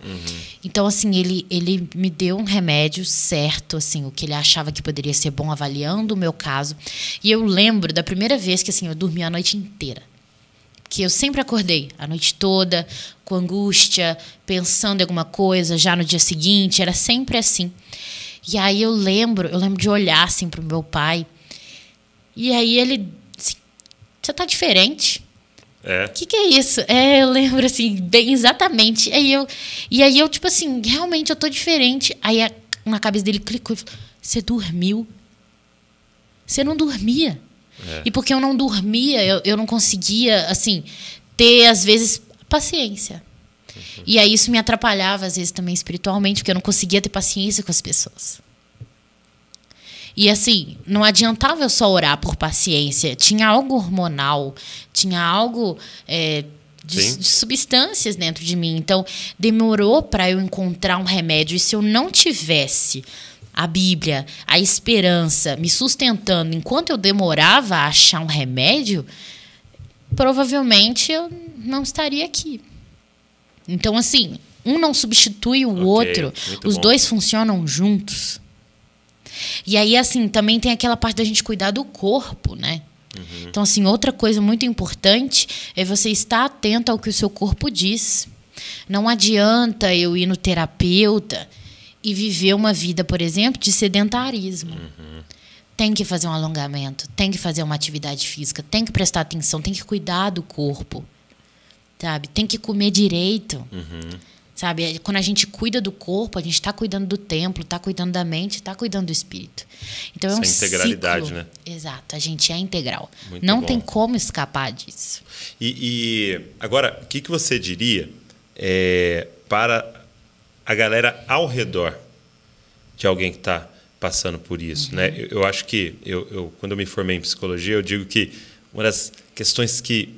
Então, assim, ele me deu um remédio certo, assim, o que ele achava que poderia ser bom, avaliando o meu caso. E eu lembro da primeira vez que, assim, eu dormi a noite inteira. Que eu sempre acordei a noite toda, com angústia, pensando em alguma coisa, já no dia seguinte, era sempre assim. E aí eu lembro de olhar, assim, para o meu pai E aí ele, assim, você tá diferente. É. Que é isso? Eu lembro, assim, bem exatamente. E aí eu, tipo assim, realmente eu tô diferente. Aí na cabeça dele clicou e falou, você dormiu? Você não dormia. E porque eu não dormia, eu não conseguia, assim, ter, às vezes, paciência. E aí isso me atrapalhava, às vezes, também espiritualmente, porque eu não conseguia ter paciência com as pessoas. E assim, não adiantava eu só orar por paciência. Tinha algo hormonal, tinha algo de substâncias dentro de mim. Então, demorou para eu encontrar um remédio. E se eu não tivesse a Bíblia, a esperança me sustentando enquanto eu demorava a achar um remédio, provavelmente eu não estaria aqui. Então, assim, um não substitui o outro. Os dois funcionam juntos. E aí, assim, também tem aquela parte da gente cuidar do corpo, né? Então, assim, outra coisa muito importante é você estar atento ao que o seu corpo diz. Não adianta eu ir no terapeuta e viver uma vida, por exemplo, de sedentarismo. Tem que fazer um alongamento, tem que fazer uma atividade física, tem que prestar atenção, tem que cuidar do corpo, sabe? Tem que comer direito. Sabe? Quando a gente cuida do corpo, a gente está cuidando do templo, está cuidando da mente, está cuidando do espírito. Então, é um integralidade, ciclo. né? Exato, a gente é integral. Muito não bom. tem como escapar disso. E agora, o que você diria para a galera ao redor de alguém que está passando por isso? Né? Eu acho que, quando eu me formei em psicologia, eu digo que uma das questões que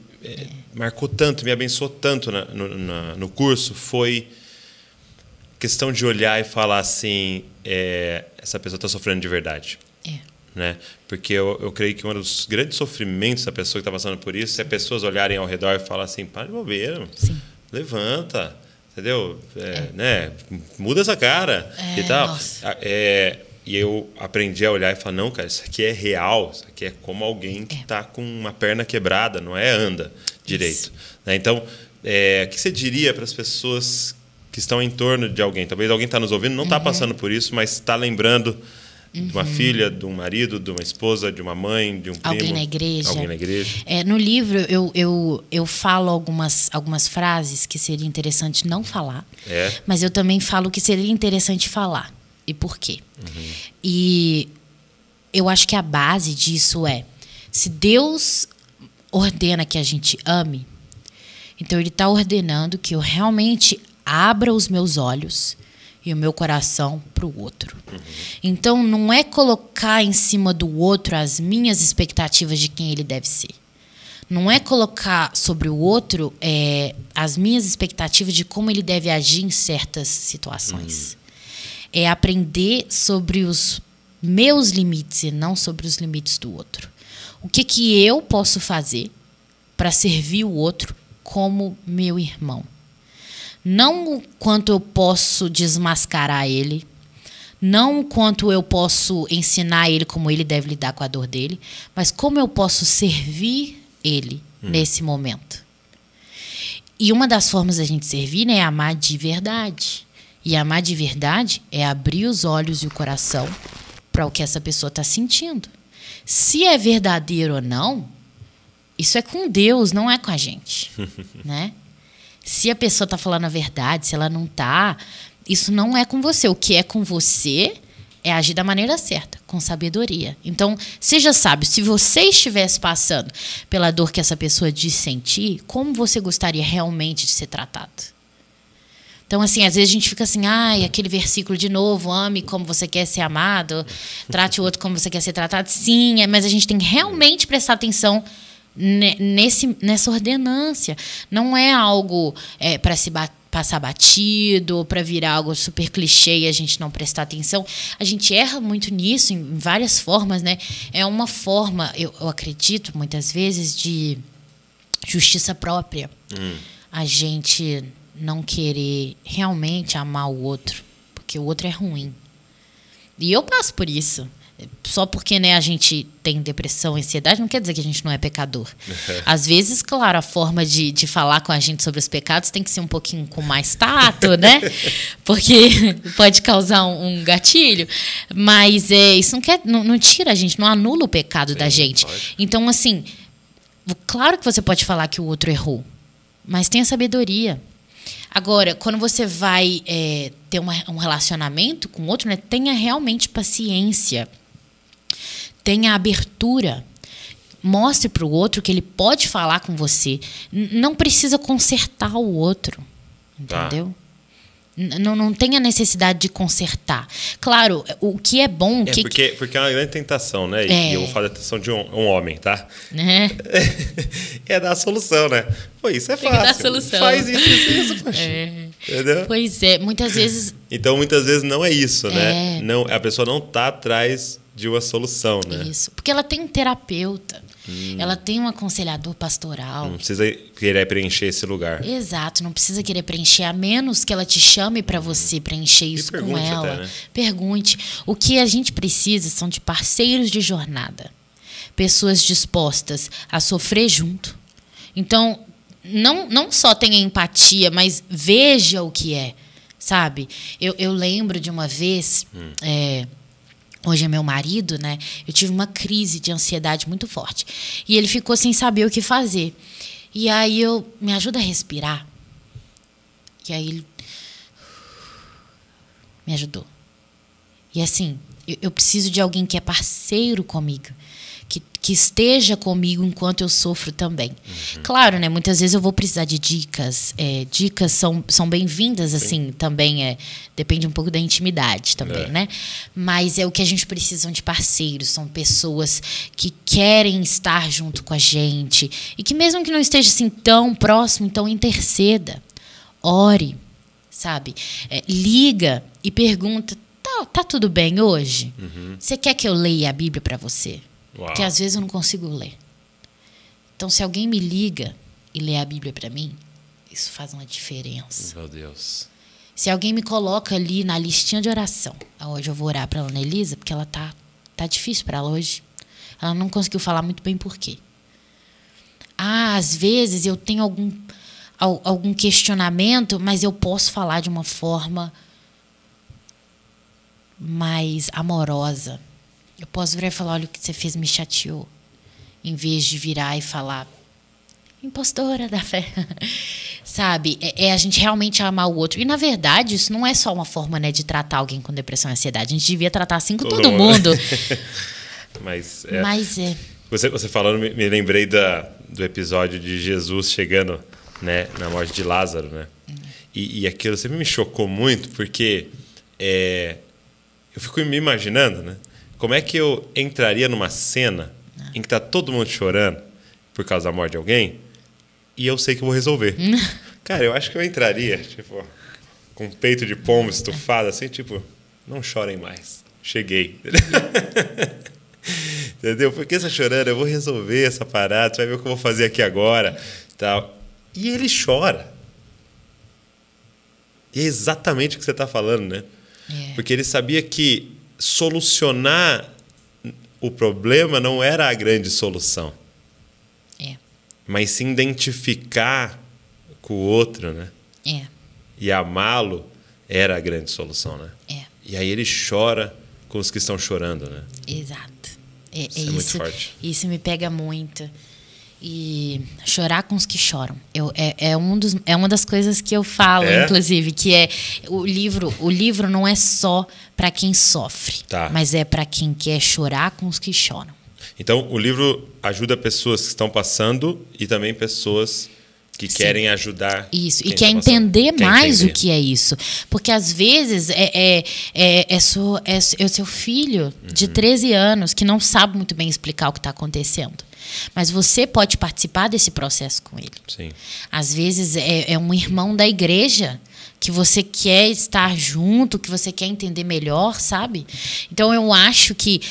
marcou tanto, me abençoou tanto no curso foi questão de olhar e falar assim, essa pessoa está sofrendo de verdade. Né? Porque eu creio que um dos grandes sofrimentos da pessoa que está passando por isso é pessoas olharem ao redor e falar assim, para de bobeira, levanta, entendeu? Né? Muda essa cara e tal. E eu aprendi a olhar e falar, não, cara, isso aqui é real, isso aqui é como alguém que está com uma perna quebrada, não anda direito. Né? Então, o que você diria para as pessoas que estão em torno de alguém? Talvez alguém está nos ouvindo, não está passando por isso, mas está lembrando de uma filha, de um marido, de uma esposa, de uma mãe, de um primo. Alguém na igreja. Alguém na igreja. No livro, eu falo algumas frases que seria interessante não falar, mas eu também falo que seria interessante falar. E por quê? E eu acho que a base disso se Deus ordena que a gente ame, então Ele está ordenando que eu realmente abra os meus olhos e o meu coração para o outro. Então, não é colocar em cima do outro as minhas expectativas de quem ele deve ser. Não é colocar sobre o outro as minhas expectativas de como ele deve agir em certas situações. É aprender sobre os meus limites e não sobre os limites do outro. O que eu posso fazer para servir o outro como meu irmão? Não o quanto eu posso desmascarar ele, não o quanto eu posso ensinar ele como ele deve lidar com a dor dele, mas como eu posso servir ele nesse momento. E uma das formas da gente servir é amar de verdade. E amar de verdade é abrir os olhos e o coração para o que essa pessoa está sentindo. Se é verdadeiro ou não, isso é com Deus, não é com a gente. Né? Se a pessoa está falando a verdade, se ela não está, isso não é com você. O que é com você é agir da maneira certa, com sabedoria. Então, seja sábio. Se você estivesse passando pela dor que essa pessoa diz sentir, como você gostaria realmente de ser tratado? Então, assim, às vezes a gente fica assim, aquele versículo de novo, ame como você quer ser amado, trate o outro como você quer ser tratado. Sim, mas a gente tem que realmente prestar atenção nessa ordenância. Não é algo para se passar batido, para virar algo super clichê e a gente não prestar atenção. A gente erra muito nisso, em várias formas, né? É uma forma, eu acredito, muitas vezes, de justiça própria. A gente não querer realmente amar o outro, porque o outro é ruim. E eu passo por isso. Só porque, né, a gente tem depressão e ansiedade, não quer dizer que a gente não é pecador. Às vezes, claro, a forma de falar com a gente sobre os pecados tem que ser um pouquinho com mais tato, né? Porque pode causar um gatilho. Mas isso não tira a gente, não anula o pecado da gente. Pode. Então, assim, claro que você pode falar que o outro errou, mas tenha sabedoria. Agora, quando você vai ter um relacionamento com o outro, né, tenha realmente paciência. Tenha abertura. Mostre para o outro que ele pode falar com você. Não precisa consertar o outro. Entendeu? Não tem a necessidade de consertar. Claro, o que é bom... Porque é uma grande tentação, né? E eu vou falar da tentação de um homem, tá? É dar a solução, né? Pô, isso é fácil. Tem que dar a solução. Faz isso, poxa. Entendeu? Pois é, muitas vezes... Então, muitas vezes não é isso, né? Não, a pessoa não está atrás de uma solução, né? Isso, porque ela tem um terapeuta, ela tem um aconselhador pastoral. Não precisa querer preencher esse lugar. Exato, não precisa querer preencher, a menos que ela te chame para você preencher isso com ela. Até, né? Pergunte. O que a gente precisa são de parceiros de jornada. Pessoas dispostas a sofrer junto. Então, não só tenha empatia, mas veja o que é, sabe? Eu lembro de uma vez... Hoje é meu marido, né? Eu tive uma crise de ansiedade muito forte. E ele ficou sem saber o que fazer. E aí me ajuda a respirar. E aí ele me ajudou. E assim, eu preciso de alguém que é parceiro comigo. Que esteja comigo enquanto eu sofro também. Claro, né? Muitas vezes eu vou precisar de dicas. Dicas são bem-vindas, assim, também. Depende um pouco da intimidade também, né? Mas o que a gente precisa são de parceiros, são pessoas que querem estar junto com a gente. E que mesmo que não esteja assim tão próximo, então interceda. Ore, sabe? Liga e pergunta, tá tudo bem hoje? Você quer que eu leia a Bíblia para você? Porque às vezes eu não consigo ler. Então, se alguém me liga e lê a Bíblia para mim, isso faz uma diferença. Meu Deus. Se alguém me coloca ali na listinha de oração, hoje eu vou orar para a Ana Elisa, porque ela tá difícil para ela hoje. Ela não conseguiu falar muito bem por quê. Às vezes eu tenho algum questionamento, mas eu posso falar de uma forma mais amorosa. Eu posso virar e falar, olha, o que você fez me chateou. Em vez de virar e falar, impostora da fé. Sabe? A gente realmente amar o outro. E, na verdade, isso não é só uma forma, né, de tratar alguém com depressão e ansiedade. A gente devia tratar assim com todo mundo. Mas Você falando, me lembrei do episódio de Jesus chegando, né, na morte de Lázaro, né? E aquilo sempre me chocou muito, porque eu fico me imaginando, né? Como é que eu entraria numa cena em que está todo mundo chorando por causa da morte de alguém e eu sei que eu vou resolver? Cara, eu acho que eu entraria, tipo, com um peito de pombo estufado, assim, tipo, não chorem mais. Cheguei. Entendeu? Por que você está chorando? Eu vou resolver essa parada, você vai ver o que eu vou fazer aqui agora. Tal. E ele chora. E é exatamente o que você está falando, né? Porque ele sabia que solucionar o problema não era a grande solução. Mas se identificar com o outro, né? E amá-lo era a grande solução, né? E aí ele chora com os que estão chorando, né? Exato. Isso é muito forte. Isso me pega muito. E chorar com os que choram. É uma das coisas que eu falo, inclusive, que o livro não é só para quem sofre, mas é para quem quer chorar com os que choram. Então, o livro ajuda pessoas que estão passando e também pessoas que querem ajudar. Isso, e quer entender mais o que é isso. Porque, às vezes, é o seu filho de 13 anos que não sabe muito bem explicar o que está acontecendo. Mas você pode participar desse processo com ele. Sim. Às vezes é um irmão da igreja que você quer estar junto, que você quer entender melhor, sabe? Então, eu acho que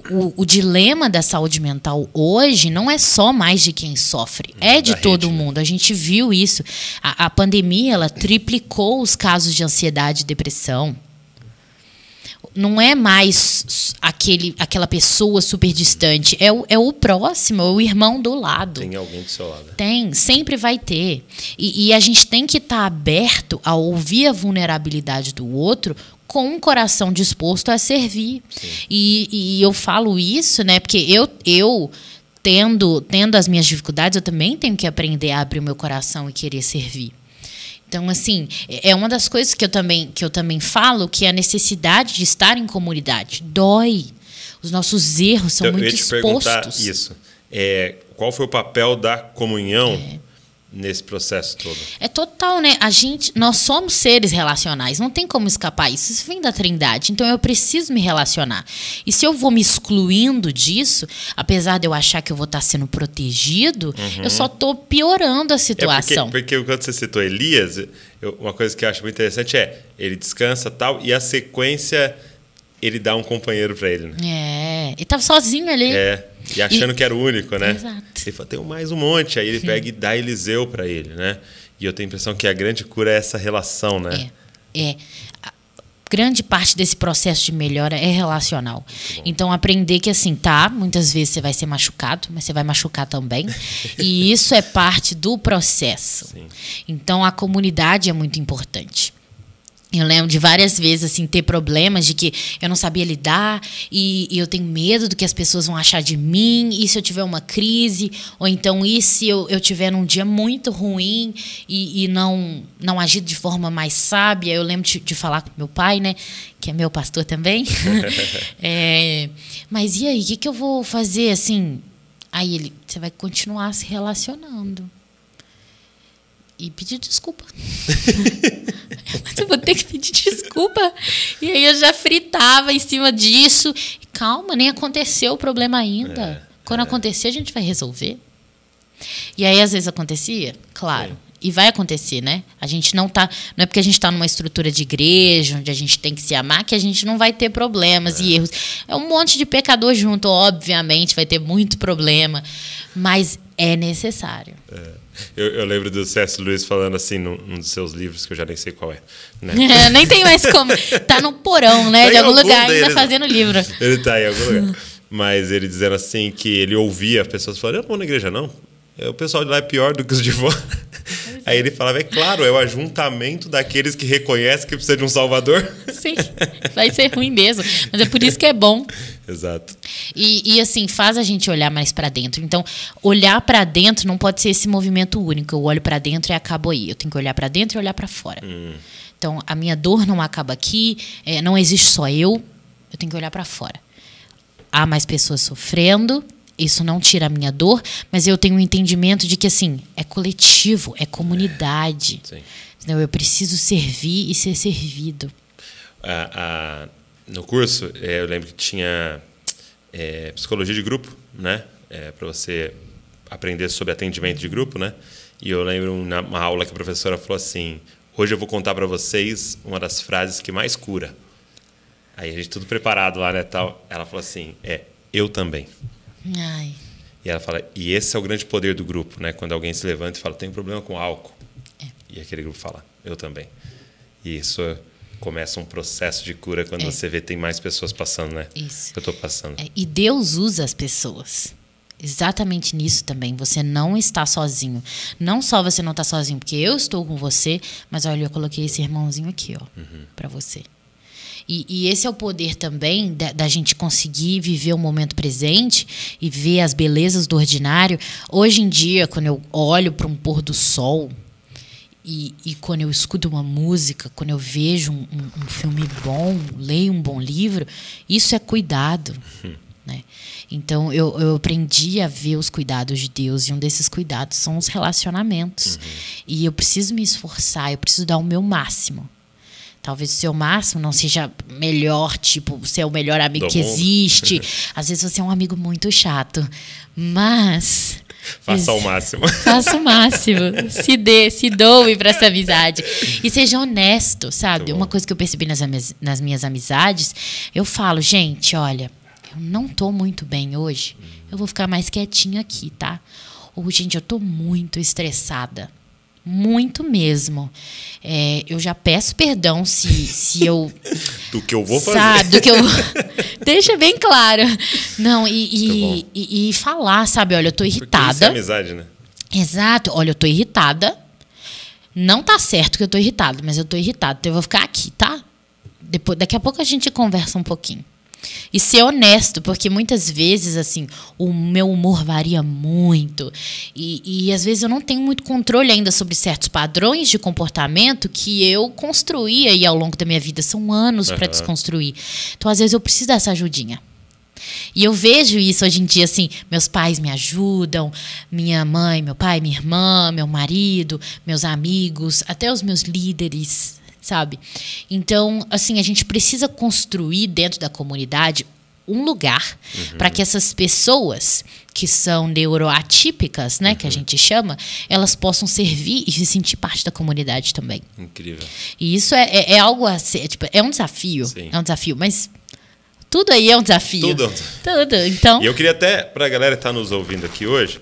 o dilema da saúde mental hoje não é só mais de quem sofre, é de todo mundo. A gente viu isso. A pandemia, ela triplicou os casos de ansiedade e depressão. não é mais aquela pessoa super distante. É o próximo, é o irmão do lado. Tem alguém do seu lado. Tem, sempre vai ter. E a gente tem que estar aberto a ouvir a vulnerabilidade do outro com um coração disposto a servir. E eu falo isso, né? Porque eu tendo as minhas dificuldades, eu também tenho que aprender a abrir o meu coração e querer servir. Então, assim, é uma das coisas que eu também falo, que é a necessidade de estar em comunidade. Dói. Os nossos erros são muito expostos. Eu ia te perguntar isso. Qual foi o papel da comunhão nesse processo todo? É total, né? Nós somos seres relacionais, não tem como escapar isso. Isso vem da Trindade, então eu preciso me relacionar. E se eu vou me excluindo disso, apesar de eu achar que eu vou estar sendo protegido, eu só estou piorando a situação. Porque quando você citou Elias, uma coisa que eu acho muito interessante ele descansa tal, e a sequência ele dá um companheiro para ele, né? Ele estava sozinho ali. E achando que era o único, né? Exato. Ele fala, tem mais um monte. Aí ele pega e dá Eliseu para ele, né? E eu tenho a impressão que a grande cura é essa relação, né? A grande parte desse processo de melhora é relacional. Então, aprender que, assim, muitas vezes você vai ser machucado, mas você vai machucar também. E isso é parte do processo. Sim. Então, a comunidade é muito importante. Eu lembro de várias vezes assim, ter problemas de que eu não sabia lidar e eu tenho medo do que as pessoas vão achar de mim, e se eu tiver uma crise, ou então e se eu tiver num dia muito ruim e não agir de forma mais sábia. Eu lembro de falar com meu pai, né, que é meu pastor também. Mas e aí, o que eu vou fazer? Assim, aí você vai continuar se relacionando. E pedir desculpa. Mas eu vou ter que pedir desculpa. E aí eu já fritava em cima disso. Calma, nem aconteceu o problema ainda. Quando acontecer, a gente vai resolver. E aí, às vezes, acontecia? Claro. Sim. E vai acontecer, né? A gente não é porque a gente está numa estrutura de igreja, onde a gente tem que se amar, que a gente não vai ter problemas e erros. É um monte de pecador junto, obviamente, vai ter muito problema. Mas é necessário. Eu lembro do C.S. Lewis falando assim num dos seus livros, que eu já nem sei qual é. Né? Nem tem mais como. Tá no porão, né? De algum lugar ainda fazendo livro. Ele tá em algum lugar. Mas ele dizendo assim que ele ouvia pessoas falando, eu não vou na igreja não. O pessoal de lá é pior do que os de fora. Aí ele falava, é claro, é o ajuntamento daqueles que reconhecem que precisa de um salvador. Sim, vai ser ruim mesmo. Mas é por isso que é bom. Exato. E assim, faz a gente olhar mais para dentro. Então, olhar para dentro não pode ser esse movimento único. Eu olho para dentro e acabo aí. Eu tenho que olhar para dentro e olhar para fora. Então, a minha dor não acaba aqui. Não existe só eu. Eu tenho que olhar para fora. Há mais pessoas sofrendo. Isso não tira a minha dor, mas eu tenho um entendimento de que, assim, é coletivo, é comunidade. Sim. Então, eu preciso servir e ser servido. No curso, eu lembro que tinha psicologia de grupo, né? Para você aprender sobre atendimento de grupo, né? E eu lembro uma aula que a professora falou assim, hoje eu vou contar para vocês uma das frases que mais cura. Aí a gente tudo preparado lá, né? Tal. Ela falou assim, eu também. Ai. E ela fala, e esse é o grande poder do grupo, né? Quando alguém se levanta e fala, tem um problema com álcool. E aquele grupo fala, eu também. E isso começa um processo de cura quando você vê tem mais pessoas passando, né? Isso. Eu estou passando. E Deus usa as pessoas. Exatamente nisso também. Você não está sozinho. Não só você não está sozinho, porque eu estou com você, mas olha, eu coloquei esse irmãozinho aqui, ó, para você. E esse é o poder também da gente conseguir viver o momento presente e ver as belezas do ordinário. Hoje em dia, quando eu olho para um pôr do sol e quando eu escuto uma música, quando eu vejo um filme bom, leio um bom livro, isso é cuidado. Né? Então, eu aprendi a ver os cuidados de Deus, e um desses cuidados são os relacionamentos. E eu preciso me esforçar, eu preciso dar o meu máximo. Talvez o seu máximo não seja melhor, tipo, você é o melhor amigo que existe. Às vezes você é um amigo muito chato. Mas... faça o máximo. Faça o máximo. Se doe para essa amizade. E seja honesto, sabe? Uma coisa que eu percebi nas minhas amizades, eu falo, gente, olha, eu não tô muito bem hoje. Eu vou ficar mais quietinha aqui, tá? Ou, gente, eu tô muito estressada. muito mesmo. Eu já peço perdão se eu... Do que eu vou fazer. Sabe, do que eu... Deixa bem claro. Não, e falar, sabe? Olha, eu tô irritada. Porque isso é amizade, né? Exato. Olha, eu tô irritada. Não tá certo que eu tô irritada, mas eu tô irritada. Então eu vou ficar aqui, tá? Daqui a pouco a gente conversa um pouquinho. E ser honesto, porque muitas vezes, assim, o meu humor varia muito. E às vezes eu não tenho muito controle ainda sobre certos padrões de comportamento que eu construí aí ao longo da minha vida. São anos para desconstruir. Então, às vezes, eu preciso dessa ajudinha. E eu vejo isso hoje em dia, assim, meus pais me ajudam, minha mãe, meu pai, minha irmã, meu marido, meus amigos, até os meus líderes, sabe? Então, assim, a gente precisa construir dentro da comunidade um lugar para que essas pessoas que são neuroatípicas, né, que a gente chama, elas possam servir e se sentir parte da comunidade também. Incrível. E isso é algo a ser, tipo, é um desafio. Sim. É um desafio, mas tudo aí é um desafio. Tudo. Tudo. Então... E eu queria até, para a galera que está nos ouvindo aqui hoje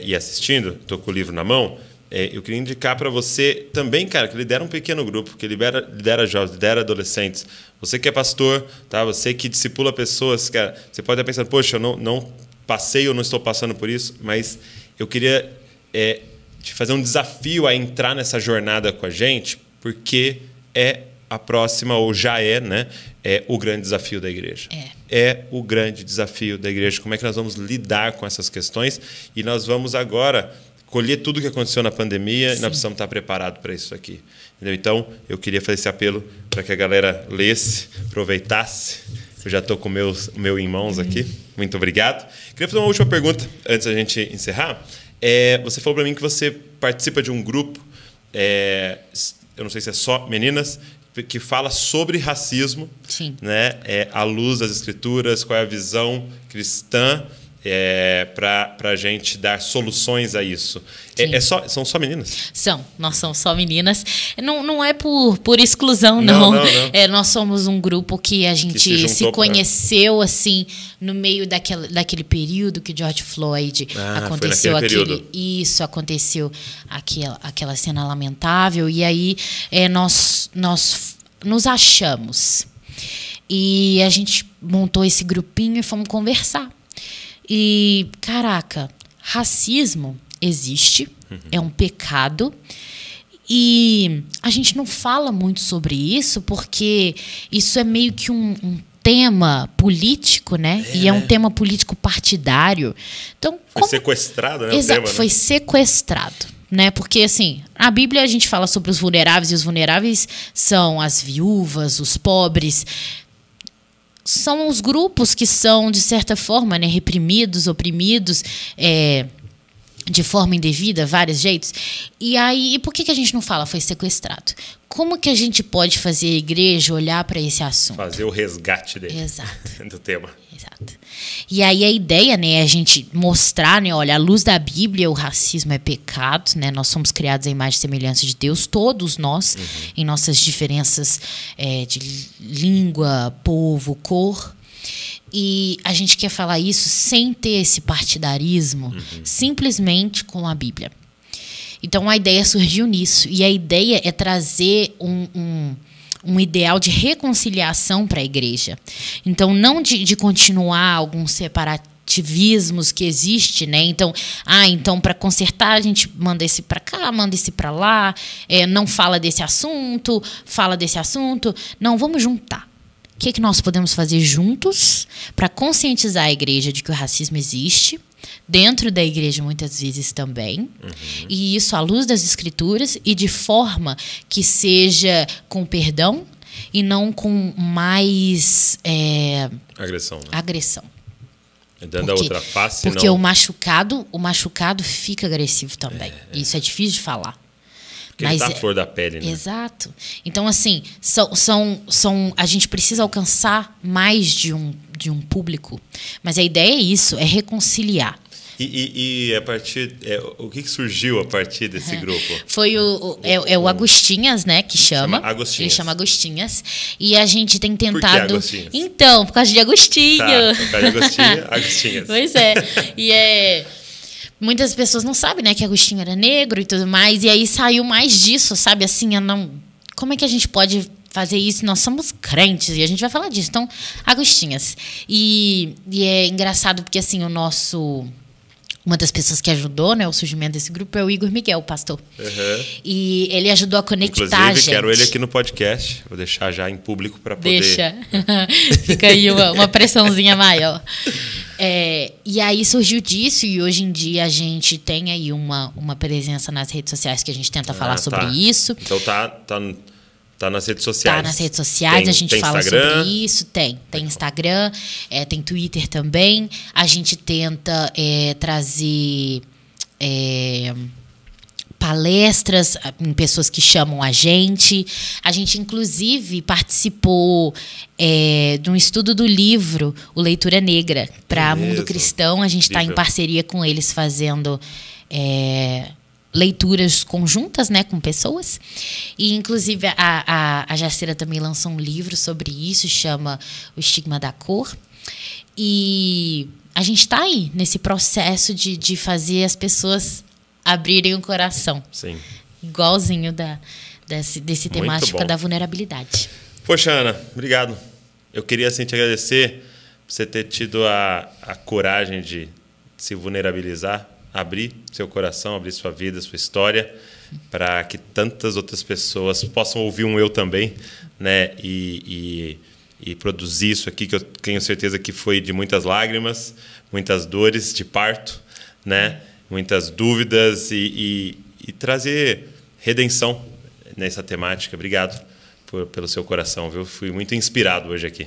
e assistindo, estou com o livro na mão, eu queria indicar para você também, cara, que lidera um pequeno grupo, que lidera jovens, lidera adolescentes. Você que é pastor, tá? Você que discipula pessoas, cara, você pode estar pensando, poxa, eu não passei ou não estou passando por isso, mas eu queria te fazer um desafio a entrar nessa jornada com a gente, porque é a próxima, ou já né? É o grande desafio da igreja. É o grande desafio da igreja. Como é que nós vamos lidar com essas questões? E nós vamos agora colher tudo o que aconteceu na pandemia. Sim. E nós precisamos estar preparados para isso aqui. Entendeu? Então, eu queria fazer esse apelo para que a galera lesse, aproveitasse. Eu já estou com o meu em mãos aqui. Muito obrigado. Queria fazer uma última pergunta antes da gente encerrar. Você falou para mim que você participa de um grupo, eu não sei se é só meninas, que fala sobre racismo, Sim. Né? À luz das escrituras, qual é a visão cristã para a gente dar soluções a isso. São só meninas? Nós somos só meninas. Não é por exclusão, não. Nós somos um grupo que a gente se conheceu assim no meio daquele período que George Floyd aconteceu isso, aconteceu aquela cena lamentável, e aí nós nos achamos. E a gente montou esse grupinho e fomos conversar. E, caraca, racismo existe, é um pecado, e a gente não fala muito sobre isso porque isso é meio que um tema político, né? E é um tema político partidário. Então, foi sequestrado, né? Exato, foi sequestrado. Né? Porque, assim, na Bíblia a gente fala sobre os vulneráveis, e os vulneráveis são as viúvas, os pobres. São os grupos que são, de certa forma, né, reprimidos, oprimidos, de forma indevida, vários jeitos. E aí, por que a gente não fala foi sequestrado? Como que a gente pode fazer a igreja olhar para esse assunto? Fazer o resgate dele. Exato. Do tema. Exato. E aí a ideia, né, é a gente mostrar, né, olha, à luz da Bíblia, o racismo é pecado, né? Nós somos criados à imagem e semelhança de Deus, todos nós, em nossas diferenças de língua, povo, cor. E a gente quer falar isso sem ter esse partidarismo, simplesmente com a Bíblia. Então a ideia surgiu nisso. E a ideia é trazer um ideal de reconciliação para a igreja. Então, não de continuar alguns separativismos que existe, né? Então, para consertar a gente manda esse para cá, manda esse para lá, não fala desse assunto, fala desse assunto. Não, vamos juntar. O que nós podemos fazer juntos para conscientizar a igreja de que o racismo existe, dentro da igreja muitas vezes também, e isso à luz das escrituras e de forma que seja com perdão e não com mais agressão. Né? Agressão. Dando a outra face, porque não... o machucado fica agressivo também. Isso é difícil de falar. Porque ele tá à flor da pele, né? Exato. Então, assim, a gente precisa alcançar mais de um público. Mas a ideia é isso, é reconciliar. E a partir... o que surgiu a partir desse grupo? Foi o Agostinhas, né? Que chama. Agostinhas. Ele chama Agostinhas. E a gente tem tentado... Por que Agostinhas? Então, por causa de Agostinho. Tá, por causa de Agostinhas. Pois é. E muitas pessoas não sabem, né, que Agostinho era negro e tudo mais. E aí saiu mais disso, sabe? Assim, como é que a gente pode fazer isso? Nós somos crentes e a gente vai falar disso. Então, Agostinhas. E é engraçado porque, assim, uma das pessoas que ajudou, né, o surgimento desse grupo é o Igor Miguel, o pastor. Uhum. E ele ajudou a conectar a gente. Inclusive, quero ele aqui no podcast. Vou deixar já em público para poder... Deixa. Fica aí uma pressãozinha maior. E aí surgiu disso e hoje em dia a gente tem aí uma presença nas redes sociais que a gente tenta falar sobre isso. Então tá nas redes sociais. Tá nas redes sociais, a gente fala Instagram? sobre isso. Tem Instagram, tem Twitter também. A gente tenta trazer palestras em pessoas que chamam a gente. A gente, inclusive, participou de um estudo do livro O Leitura Negra para Mundo Cristão. A gente está em parceria com eles fazendo leituras conjuntas, né, com pessoas. E, inclusive, a Jacira também lançou um livro sobre isso, chama O Estigma da Cor. E a gente está aí nesse processo de fazer as pessoas abrirem o coração. Sim. Igualzinho desse temática da vulnerabilidade. Poxa, Ana, obrigado. Eu queria, assim, te agradecer por você ter tido a coragem de se vulnerabilizar, abrir seu coração, abrir sua vida, sua história, para que tantas outras pessoas possam ouvir um eu também, né? E produzir isso aqui, que eu tenho certeza que foi de muitas lágrimas, muitas dores de parto, né? Muitas dúvidas e trazer redenção nessa temática. Obrigado pelo seu coração, viu? Fui muito inspirado hoje aqui.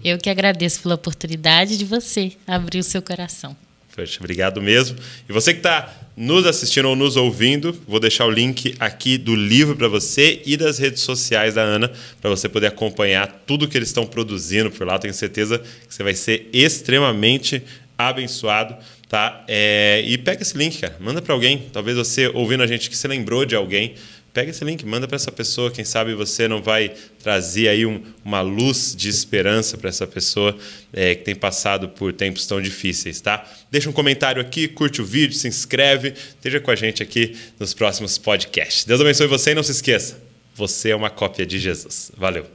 Eu que agradeço pela oportunidade de você abrir o seu coração. Poxa, obrigado mesmo. E você que está nos assistindo ou nos ouvindo, vou deixar o link aqui do livro para você e das redes sociais da Ana, para você poder acompanhar tudo que eles estão produzindo por lá. Tenho certeza que você vai ser extremamente abençoado, tá? E pega esse link, cara. Manda para alguém. Talvez você, ouvindo a gente, que você lembrou de alguém. Pega esse link, manda para essa pessoa. Quem sabe você não vai trazer aí uma luz de esperança para essa pessoa que tem passado por tempos tão difíceis, tá? Deixa um comentário aqui, curte o vídeo, se inscreve, esteja com a gente aqui nos próximos podcasts. Deus abençoe você e não se esqueça, você é uma cópia de Jesus. Valeu!